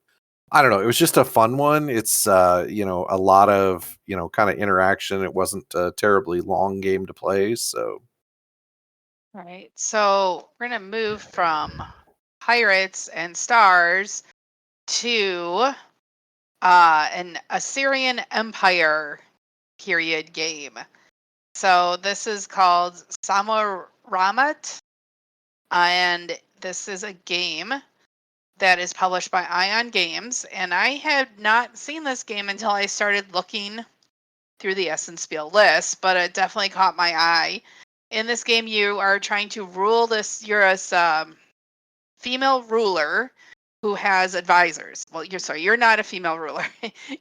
I don't know. It was just a fun one. It's a lot of kind of interaction. It wasn't a terribly long game to play. So All right. So we're gonna move from pirates and stars to an Assyrian Empire period game. So this is called Samuramat, and this is a game that is published by Ion Games, and I had not seen this game until I started looking through the Essen Spiel list, but it definitely caught my eye. In this game, you are trying to rule this. You're a female ruler who has advisors. Well, you're not a female ruler.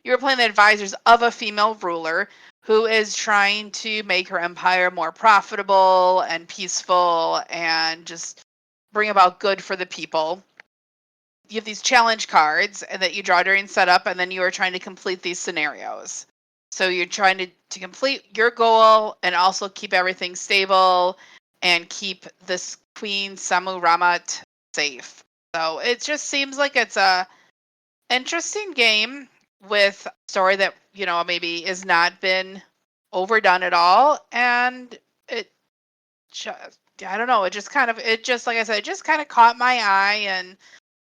You're playing the advisors of a female ruler who is trying to make her empire more profitable and peaceful and just bring about good for the people. You have these challenge cards that you draw during setup, and then you are trying to complete these scenarios. So you're trying to complete your goal and also keep everything stable and keep this Queen Samuramat safe. So it just seems like it's a interesting game with a story that maybe has not been overdone at all, and it just, I don't know, it just like I said, it just kind of caught my eye, and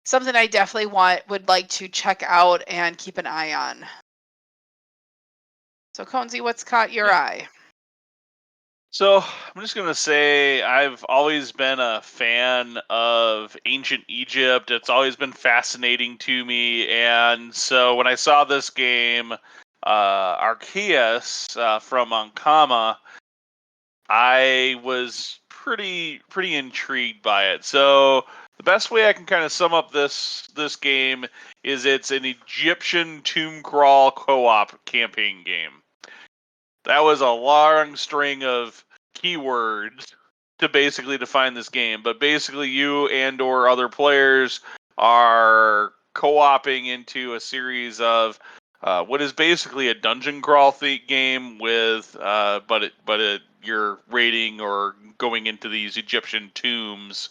something I definitely would like to check out and keep an eye on. So Conzi, what's caught your eye? So I'm just gonna say I've always been a fan of ancient Egypt. It's always been fascinating to me, and so when I saw this game, Arceus from Ankama, I was pretty intrigued by it. So The best way I can kind of sum up this game is it's an Egyptian tomb crawl co-op campaign game. That was a long string of keywords to basically define this game, but basically you and or other players are co-oping into a series of what is basically a dungeon crawl game with you're raiding or going into these Egyptian tombs.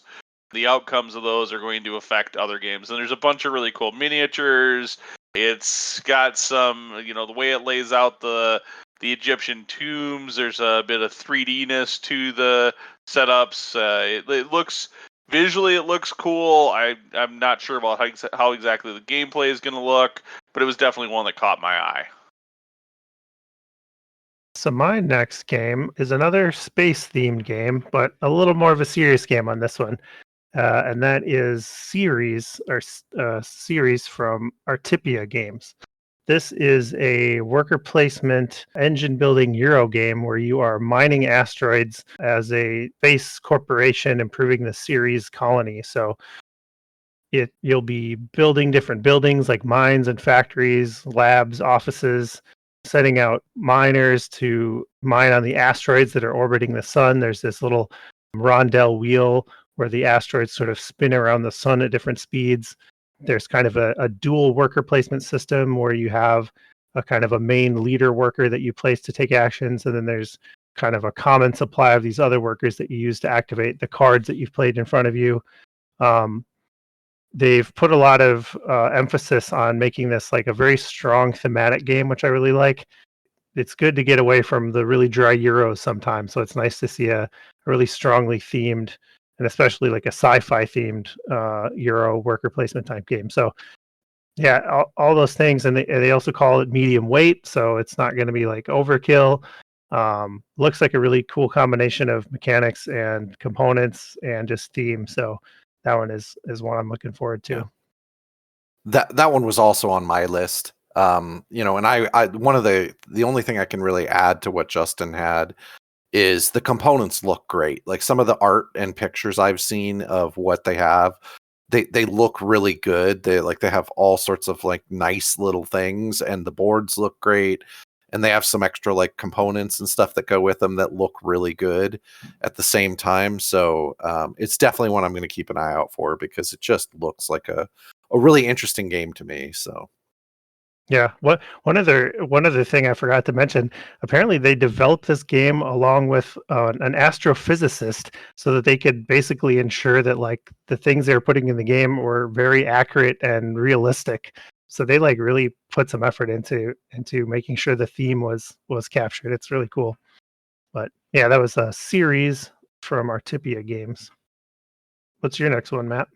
The outcomes of those are going to affect other games, and there's a bunch of really cool miniatures. It's got some, the way it lays out the Egyptian tombs. There's a bit of 3D-ness to the setups. It looks visually, it looks cool. I'm not sure about how exactly the gameplay is going to look, but it was definitely one that caught my eye. So my next game is another space-themed game, but a little more of a serious game on this one, and that is series from Artipia Games. This is a worker placement engine building Euro game where you are mining asteroids as a space corporation improving the Ceres colony. So you'll be building different buildings like mines and factories, labs, offices, setting out miners to mine on the asteroids that are orbiting the sun. There's this little rondel wheel where the asteroids sort of spin around the sun at different speeds. There's kind of a dual worker placement system where you have a kind of a main leader worker that you place to take actions, and then there's kind of a common supply of these other workers that you use to activate the cards that you've played in front of you. They've put a lot of emphasis on making this like a very strong thematic game, which I really like. It's good to get away from the really dry Euros sometimes, so it's nice to see a really strongly themed and especially like a sci-fi themed Euro worker placement type game. So yeah, all those things, and they also call it medium weight, so it's not going to be like overkill. Looks like a really cool combination of mechanics and components and just theme. So that one is one I'm looking forward to. Yeah. That one was also on my list. And I one of the only thing I can really add to what Justin had is the components look great. Like some of the art and pictures I've seen of what they have, they look really good. They have all sorts of like nice little things, and the boards look great, and they have some extra like components and stuff that go with them that look really good at the same time. So it's definitely one I'm going to keep an eye out for because it just looks like a really interesting game to me. So yeah, one other thing I forgot to mention. Apparently, they developed this game along with an astrophysicist, so that they could basically ensure that like the things they were putting in the game were very accurate and realistic. So they like really put some effort into making sure the theme was captured. It's really cool. But yeah, that was a series from Artipia Games. What's your next one, Matt?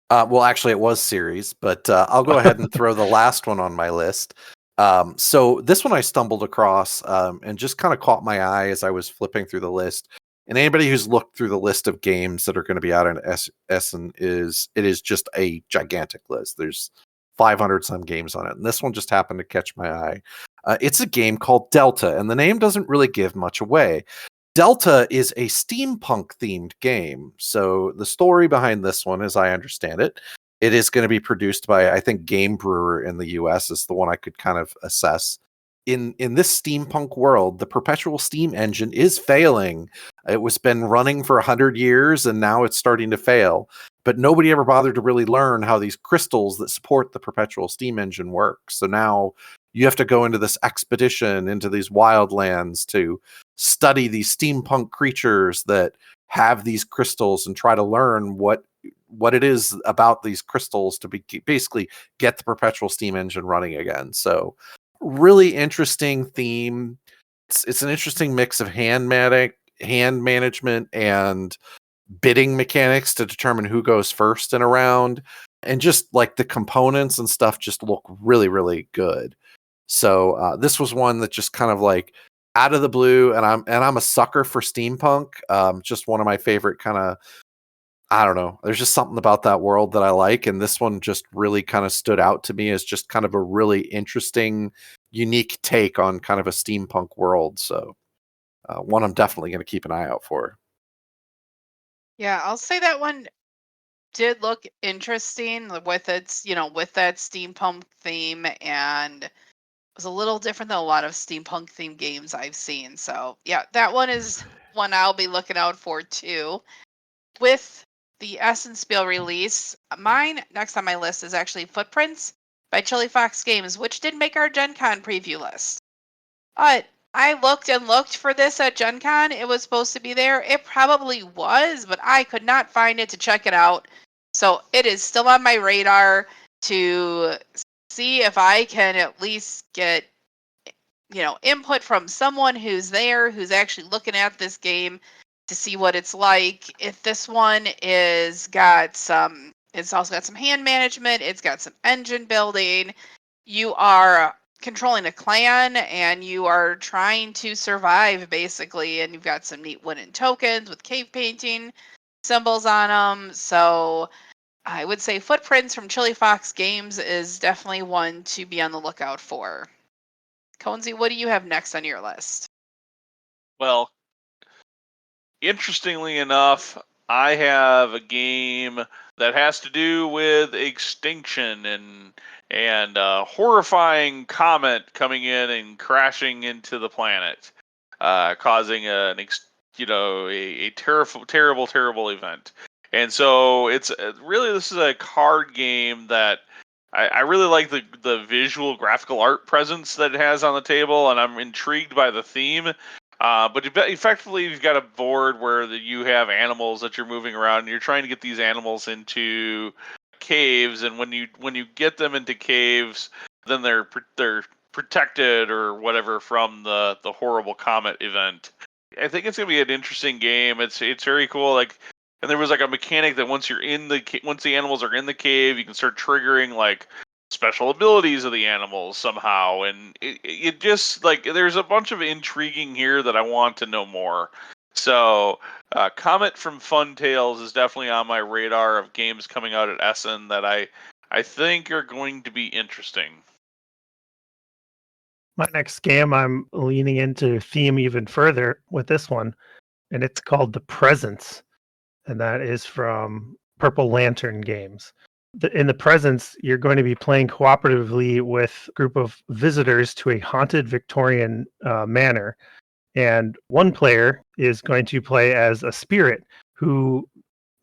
Well, actually, it was series, but I'll go ahead and throw the last one on my list. So this one I stumbled across and just kind of caught my eye as I was flipping through the list. And anybody who's looked through the list of games that are going to be out in Essen it is just a gigantic list. There's 500 some games on it, and this one just happened to catch my eye. It's a game called Delta, and the name doesn't really give much away. Delta is a steampunk themed game. So the story behind this one, as I understand it, it is going to be produced by, I think, Game Brewer in the US is the one I could kind of assess. In this steampunk world, the perpetual steam engine is failing. It was been running for 100 years and now it's starting to fail. But nobody ever bothered to really learn how these crystals that support the perpetual steam engine work. So now you have to go into this expedition into these wildlands to study these steampunk creatures that have these crystals and try to learn what it is about these crystals to basically get the perpetual steam engine running again. So really interesting theme. It's an interesting mix of hand management and bidding mechanics to determine who goes first in a round, and just like the components and stuff just look really, really good. So this was one that just kind of like out of the blue, and I'm a sucker for steampunk. Just one of my favorite kind of, I don't know. There's just something about that world that I like, and this one just really kind of stood out to me as just kind of a really interesting, unique take on kind of a steampunk world. So one I'm definitely going to keep an eye out for. Yeah, I'll say that one did look interesting with its, with that steampunk theme, and it was a little different than a lot of steampunk themed games I've seen. So yeah, that one is one I'll be looking out for too. With the Essen Spiel release, mine next on my list is actually Footprints by Chili Fox Games, which did make our Gen Con preview list. But I looked and looked for this at Gen Con. It was supposed to be there. It probably was, but I could not find it to check it out. So it is still on my radar to see if I can at least get, input from someone who's there, who's actually looking at this game to see what it's like. If this one it's also got some hand management, it's got some engine building. You are controlling a clan and you are trying to survive basically, and you've got some neat wooden tokens with cave painting symbols on them. So I would say Footprints from Chili Fox Games is definitely one to be on the lookout for. Conzi, what do you have next on your list? Well, interestingly enough, I have a game that has to do with extinction and horrifying comet coming in and crashing into the planet, causing a terrible event. And so it's really, this is a card game that I really like the visual graphical art presence that it has on the table, and I'm intrigued by the theme. But effectively, you've got a board where you have animals that you're moving around, and you're trying to get these animals into caves. And when you get them into caves, then they're protected or whatever from the horrible comet event. I think it's gonna be an interesting game. It's very cool. Like, and there was like a mechanic that once the animals are in the cave, you can start triggering like special abilities of the animals somehow, and it just like there's a bunch of intriguing here that I want to know more. So Comet from Fun Tales is definitely on my radar of games coming out at Essen that I think are going to be interesting. My next game, I'm leaning into theme even further with this one, and it's called The Presence, and that is from Purple Lantern Games. In The Presence, you're going to be playing cooperatively with a group of visitors to a haunted Victorian manor, and one player is going to play as a spirit who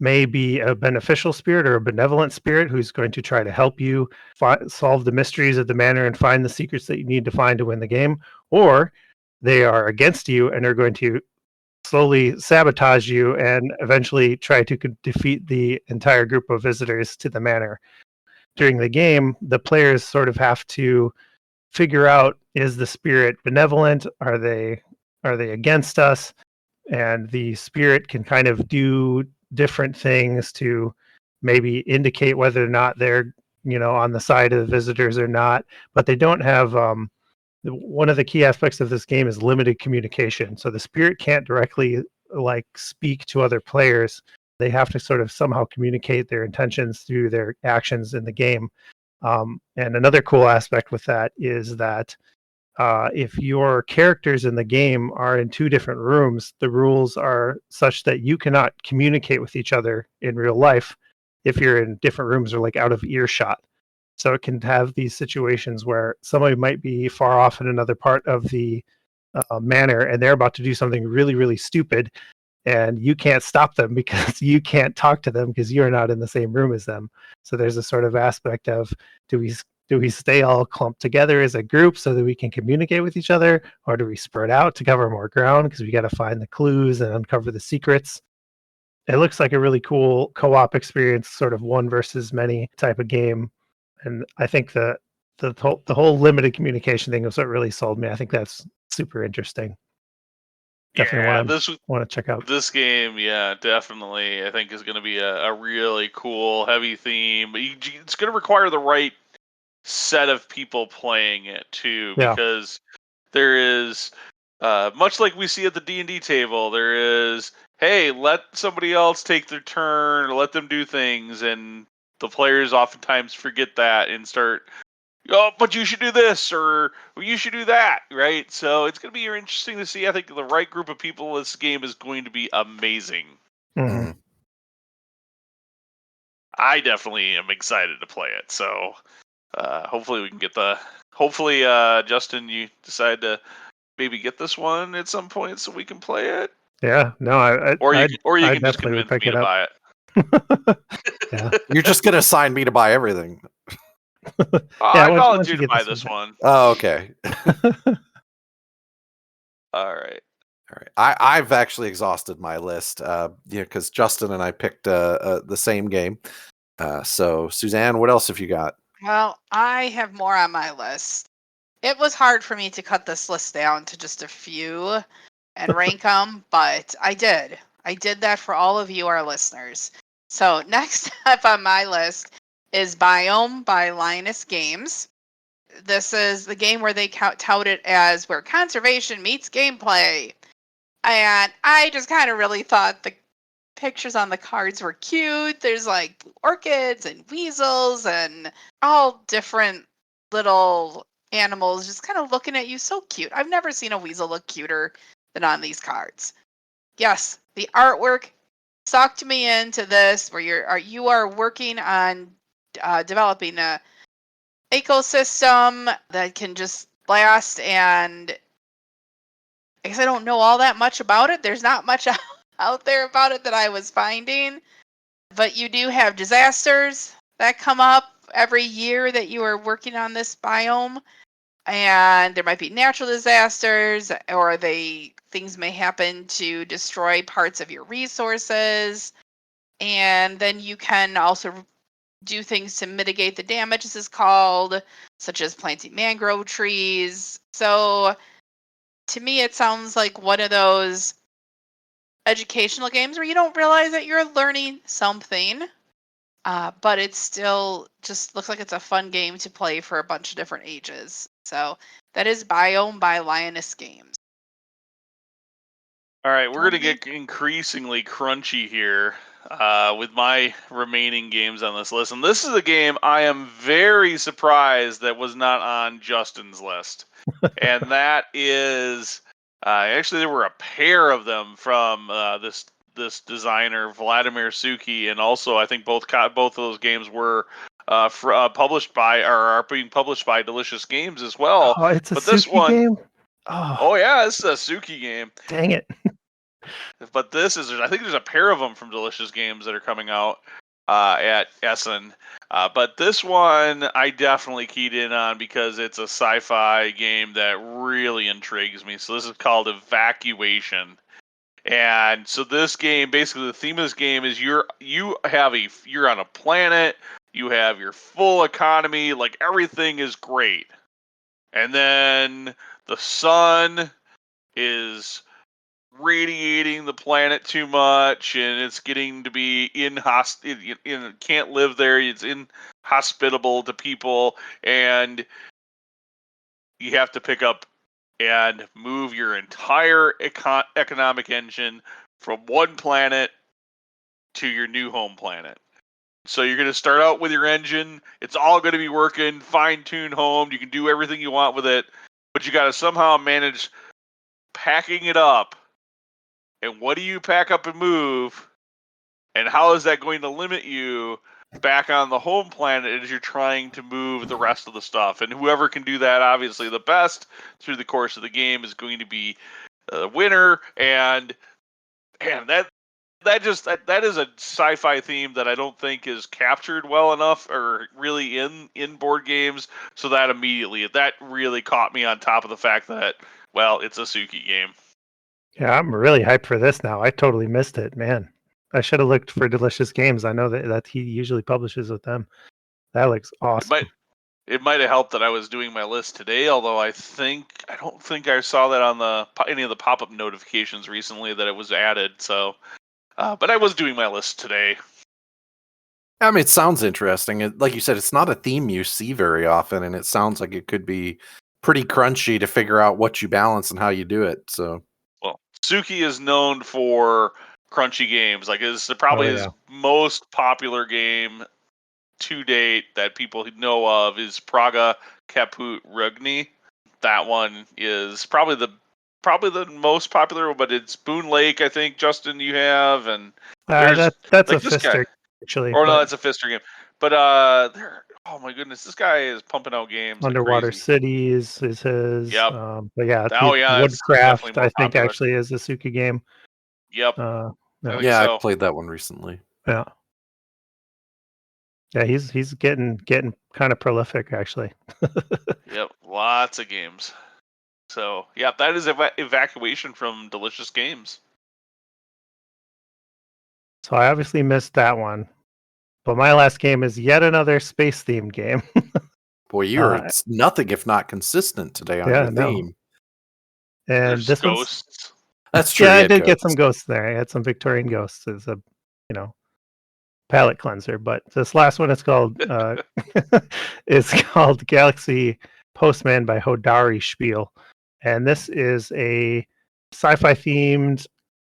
may be a beneficial spirit or a benevolent spirit who's going to try to help you solve the mysteries of the manor and find the secrets that you need to find to win the game, or they are against you and are going to slowly sabotage you and eventually try to defeat the entire group of visitors to the manor. During the game, the players sort of have to figure out, is the spirit benevolent? Are they against us? And the spirit can kind of do different things to maybe indicate whether or not they're on the side of the visitors or not, but they don't have one of the key aspects of this game is limited communication. So the spirit can't directly like speak to other players. They have to sort of somehow communicate their intentions through their actions in the game. And another cool aspect with that is that if your characters in the game are in two different rooms, the rules are such that you cannot communicate with each other in real life if you're in different rooms or like out of earshot. So it can have these situations where somebody might be far off in another part of the manor and they're about to do something really, really stupid, and you can't stop them because you can't talk to them because you're not in the same room as them. So there's a sort of aspect of, do we stay all clumped together as a group so that we can communicate with each other, or do we spread out to cover more ground because we got to find the clues and uncover the secrets? It looks like a really cool co-op experience, sort of one versus many type of game, and I think the whole limited communication thing was what really sold me. I think that's super interesting. Definitely want to check out. This game, yeah, definitely, I think is going to be a really cool, heavy theme. But it's going to require the right set of people playing it too, because there is, much like we see at the D&D table, there is, hey, let somebody else take their turn, or let them do things, and the players oftentimes forget that and start, oh, but you should do this, or you should do that, right? So it's going to be interesting to see. I think the right group of people in this game is going to be amazing. Mm-hmm. I definitely am excited to play it. So hopefully we can get hopefully Justin, you decide to maybe get this one at some point so we can play it. Yeah, no, Or you I can just definitely would convince pick me it to up. buy it. Yeah. You're just gonna assign me to buy everything. Oh, Yeah, I once volunteer you to get buy this this one. Oh, okay. All right. All right. I've actually exhausted my list. Because Justin and I picked the same game. So Suzanne, what else have you got? Well, I have more on my list. It was hard for me to cut this list down to just a few and rank them, but I did. I did that for all of you, our listeners. So next up on my list is Biome by Linus Games. This is the game where they tout it as where conservation meets gameplay. And I just kind of really thought the pictures on the cards were cute. There's like orchids and weasels and all different little animals just kind of looking at you. So cute. I've never seen a weasel look cuter than on these cards. Yes, the artwork sucked me into this where you are working on developing a ecosystem that can just last, and I guess I don't know all that much about it. There's not much out there about it that I was finding, but you do have disasters that come up every year that you are working on this biome, and there might be natural disasters, or things may happen to destroy parts of your resources, and then you can also do things to mitigate the damage, this is called, such as planting mangrove trees. So to me, it sounds like one of those educational games where you don't realize that you're learning something, but it still just looks like it's a fun game to play for a bunch of different ages. So that is Biome by Lioness Games. All right, we're going to Tony? get increasingly crunchy here with my remaining games on this list. And this is a game I am very surprised that was not on Justin's list. And that is, actually, there were a pair of them from this designer, Vladimir Suki, and also I think both of those games were published by, or are being published by Delicious Games as well. Oh, it's a But this Suki one, game? oh yeah, this is a Suki game. Dang it. But I think there's a pair of them from Delicious Games that are coming out at Essen. But this one I definitely keyed in on because it's a sci-fi game that really intrigues me. So this is called Evacuation. And so this game, basically the theme of this game is you're on a planet, you have your full economy, like everything is great. And then the sun is radiating the planet too much, and it's getting to be can't live there. It's inhospitable to people, and you have to pick up and move your entire economic engine from one planet to your new home planet. So you're going to start out with your engine. It's all going to be working, fine-tuned, homed. You can do everything you want with it, but you got to somehow manage packing it up. And what do you pack up and move? And how is that going to limit you back on the home planet as you're trying to move the rest of the stuff? And whoever can do that, obviously, the best through the course of the game is going to be the winner. And man, that is a sci-fi theme that I don't think is captured well enough, or really in board games. So that really caught me on top of the fact that, well, it's a Suki game. Yeah, I'm really hyped for this now. I totally missed it, man. I should have looked for Delicious Games. I know that he usually publishes with them. That looks awesome. It might have helped that I was doing my list today, although I don't think I saw that on any of the pop-up notifications recently that it was added. So, but I was doing my list today. I mean, it sounds interesting. Like you said, it's not a theme you see very often, and it sounds like it could be pretty crunchy to figure out what you balance and how you do it. So, well, Suki is known for crunchy games. Like, it's probably his most popular game to date that people know of is Praga Caput Rugni. That one is probably the most popular, but it's Boone Lake, I think, Justin, you have, and that's like a Fister actually. Or no, but that's a Fister game. But oh my goodness, this guy is pumping out games like Underwater crazy. City is his. Yep. But yeah, Oh yeah, that's definitely Woodcraft more I think popular. actually is a Suka game. Yep. Yeah. I think Yeah, so. I played that one recently. Yeah. Yeah, he's getting kind of prolific actually. Yep, lots of games. So yeah, that is evacuation from Delicious Games. So I obviously missed that one. But my last game is yet another space themed game. Boy, you're nothing if not consistent today on Yeah, your no. theme. And There's this one's ghosts. That's true. yeah, you I had did get ghosts. some ghosts there. I had some Victorian ghosts as a palate cleanser. But this last one is called it's called Galaxy Postman by Hodari Spiel. And this is a sci-fi themed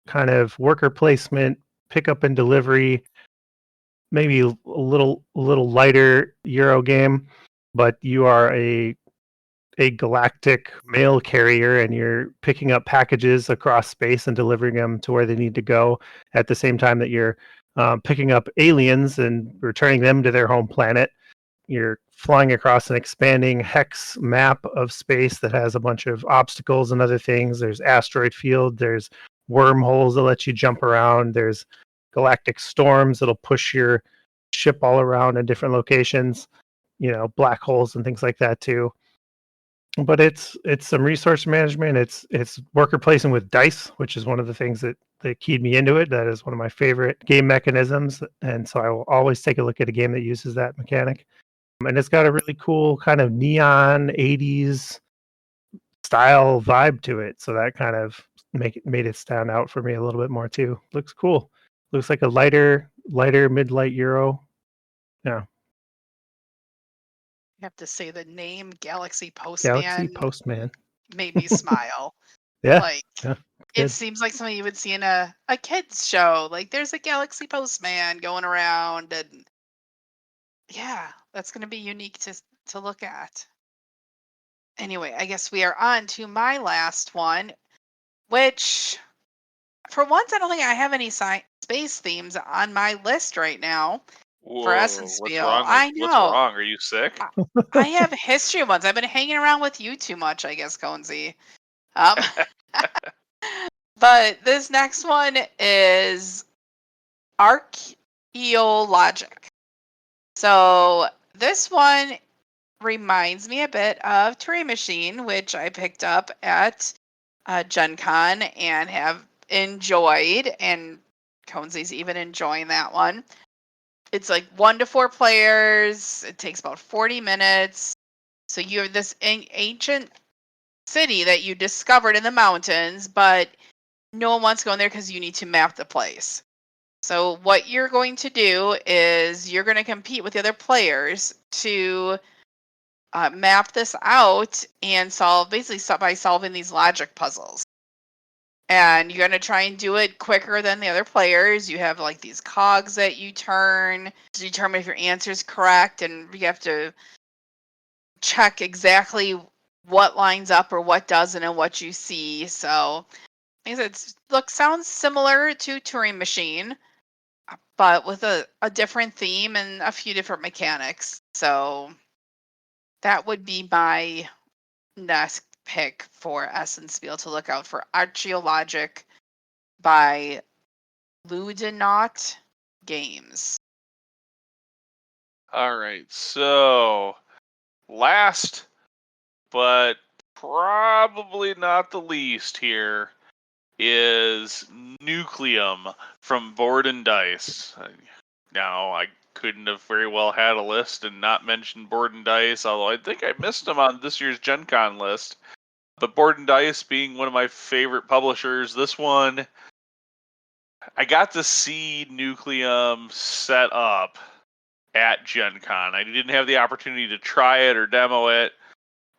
kind of worker placement, pickup and delivery, maybe a little lighter Euro game, but you are a galactic mail carrier and you're picking up packages across space and delivering them to where they need to go at the same time that you're picking up aliens and returning them to their home planet. You're flying across an expanding hex map of space that has a bunch of obstacles and other things. There's asteroid field, there's wormholes that let you jump around, there's galactic storms that'll push your ship all around in different locations, black holes and things like that too. But it's some resource management. It's worker placing with dice, which is one of the things that keyed me into it. That is one of my favorite game mechanisms, and so I will always take a look at a game that uses that mechanic. And it's got a really cool kind of neon 80s style vibe to it, so that kind of made it stand out for me a little bit more too. Looks cool. Looks like a lighter mid-light Euro. Yeah. You have to say the name Galaxy Galaxy Postman Postman. made me smile. Yeah. Like, Yeah. it Good. seems like something you would see in a kids show. Like, there's a Galaxy Postman going around, and yeah, that's going to be unique to look at. Anyway, I guess we are on to my last one, which, for once, I don't think I have any space themes on my list right now for Essen Whoa, what's Spiel. wrong I what's know. wrong? Are you sick? I have history ones. I've been hanging around with you too much, I guess, Conesy. But this next one is archaeologic. So this one reminds me a bit of Turing Machine, which I picked up at Gen Con and have enjoyed, and Conesy's even enjoying that one. It's like 1 to 4 players. It takes about 40 minutes. So you have this ancient city that you discovered in the mountains, but no one wants to go in there because you need to map the place. So what you're going to do is you're going to compete with the other players to map this out and solve by solving these logic puzzles. And you're going to try and do it quicker than the other players. You have like these cogs that you turn to determine if your answer is correct, and you have to check exactly what lines up or what doesn't and what you see. So it sounds similar to Turing Machine, but with a different theme and a few different mechanics. So that would be my next pick for Essen Spiel to look out for. Archaeologic by Ludinaut Games. All right, so last but probably not the least here is Nucleum from Board and Dice. Now, I couldn't have very well had a list and not mentioned Board and Dice, although I think I missed them on this year's Gen Con list. But Board and Dice being one of my favorite publishers, this one, I got to see Nucleum set up at Gen Con. I didn't have the opportunity to try it or demo it,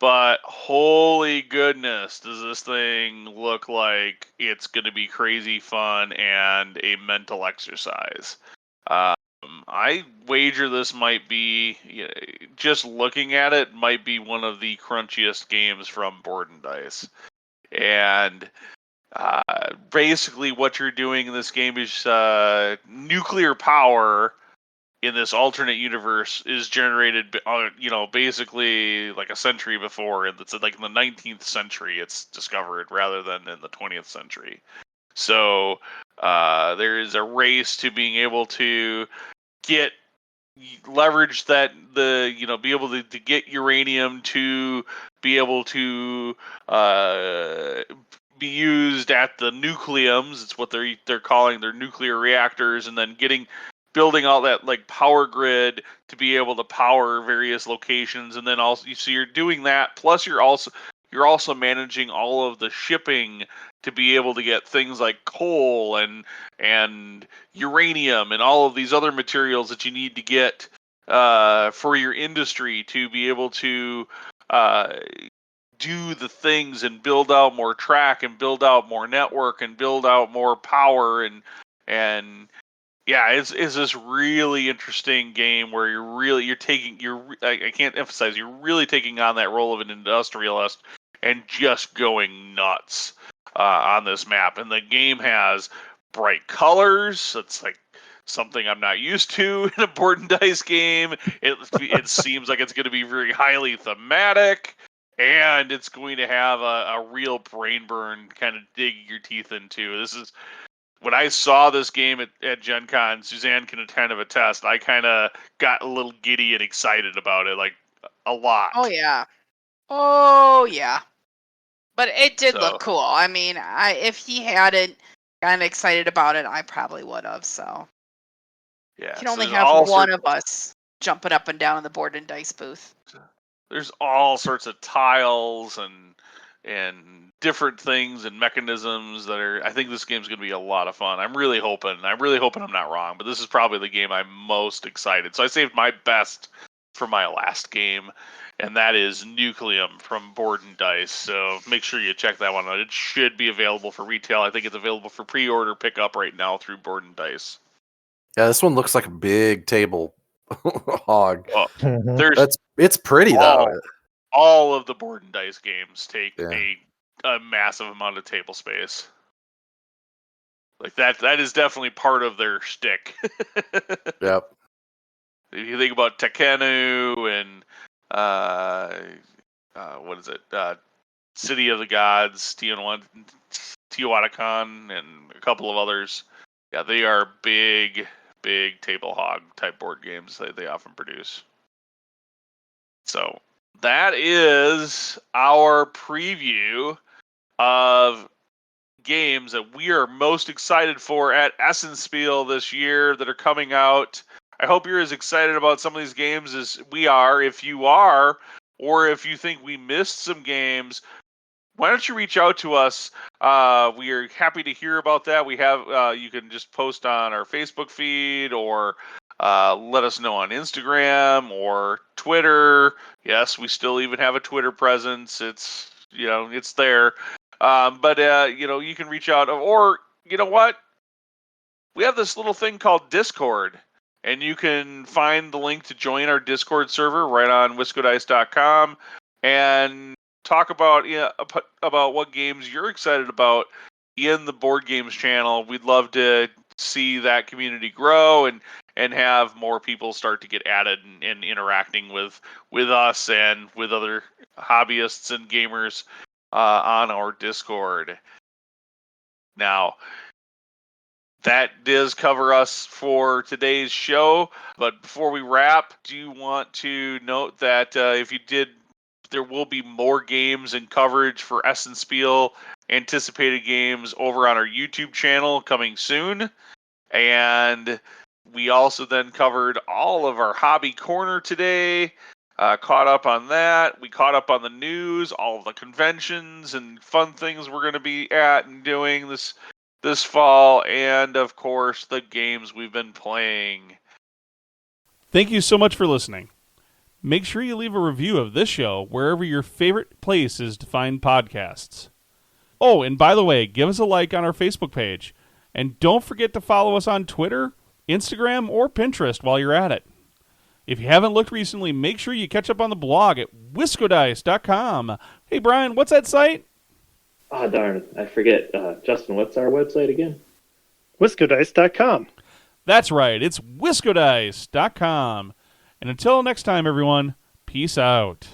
but holy goodness, does this thing look like it's going to be crazy fun and a mental exercise. I wager this might be, just looking at it, might be one of the crunchiest games from Board and Dice. And basically what you're doing in this game is nuclear power in this alternate universe is generated, basically like a century before. It's like in the 19th century it's discovered rather than in the 20th century. So there is a race to being able to leverage that, be able to get uranium to be able to be used at the nucleums. It's what they're calling their nuclear reactors, and then building all that like power grid to be able to power various locations. And then also, so you're doing that, plus you're also managing all of the shipping to be able to get things like coal and uranium and all of these other materials that you need to get for your industry to be able to do the things and build out more track and build out more network and build out more power and yeah, it's this really interesting game where you're I can't emphasize, you're really taking on that role of an industrialist and just going nuts on this map. And the game has bright colors. It's like something I'm not used to in a board and dice game. It seems like it's going to be very highly thematic, and it's going to have a real brain burn kind of dig your teeth into. This is when I saw this game at Gen Con, Suzanne can kind of attest, I kind of got a little giddy and excited about it, like a lot. Oh yeah. But it did So, look cool. I mean, if he hadn't gotten excited about it, I probably would have. So yeah, you can only have one of us jumping up and down in the board and dice booth. There's all sorts of tiles and different things and mechanisms that are. I think this game's going to be a lot of fun. I'm really hoping I'm not wrong, but this is probably the game I'm most excited. So I saved my best for my last game, and that is Nucleum from Board and Dice. So make sure you check that one out. It should be available for retail. I think it's available for pre-order pickup right now through Board and Dice. Yeah, this one looks like a big table hog. Oh, It's pretty though. All of the Board and Dice games take Yeah. a massive amount of table space. Like that is definitely part of their shtick. Yep. If you think about Tekkenu and what is it? City of the Gods, Teotihuacan, and a couple of others. Yeah, they are big table hog type board games that they often produce. So that is our preview of games that we are most excited for at Essen Spiel this year that are coming out. I hope you're as excited about some of these games as we are. If you are, or if you think we missed some games, why don't you reach out to us? We are happy to hear about that. We have you can just post on our Facebook feed or let us know on Instagram or Twitter. Yes, we still even have a Twitter presence. It's it's there. But you can reach out, or you know what? We have this little thing called Discord, and you can find the link to join our Discord server right on WiscoDice.com and talk about what games you're excited about in the Board Games channel. We'd love to see that community grow and have more people start to get added and interacting with us and with other hobbyists and gamers on our Discord. Now, that does cover us for today's show. But before we wrap, do you want to note that there will be more games and coverage for Essen Spiel anticipated games over on our YouTube channel coming soon. And we also then covered all of our hobby corner today. Caught up on that. We caught up on the news, all of the conventions and fun things we're going to be at and doing this fall, and of course the games we've been playing. Thank you so much for listening. Make sure you leave a review of this show wherever your favorite place is to find podcasts. Oh, and by the way, give us a like on our Facebook page. And don't forget to follow us on Twitter, Instagram, or Pinterest while you're at it. If you haven't looked recently, make sure you catch up on the blog at WiscoDice.com. Hey, Brian, what's that site? Oh, darn. I forget. Justin, what's our website again? WiscoDice.com. That's right, it's WiscoDice.com. And until next time, everyone, peace out.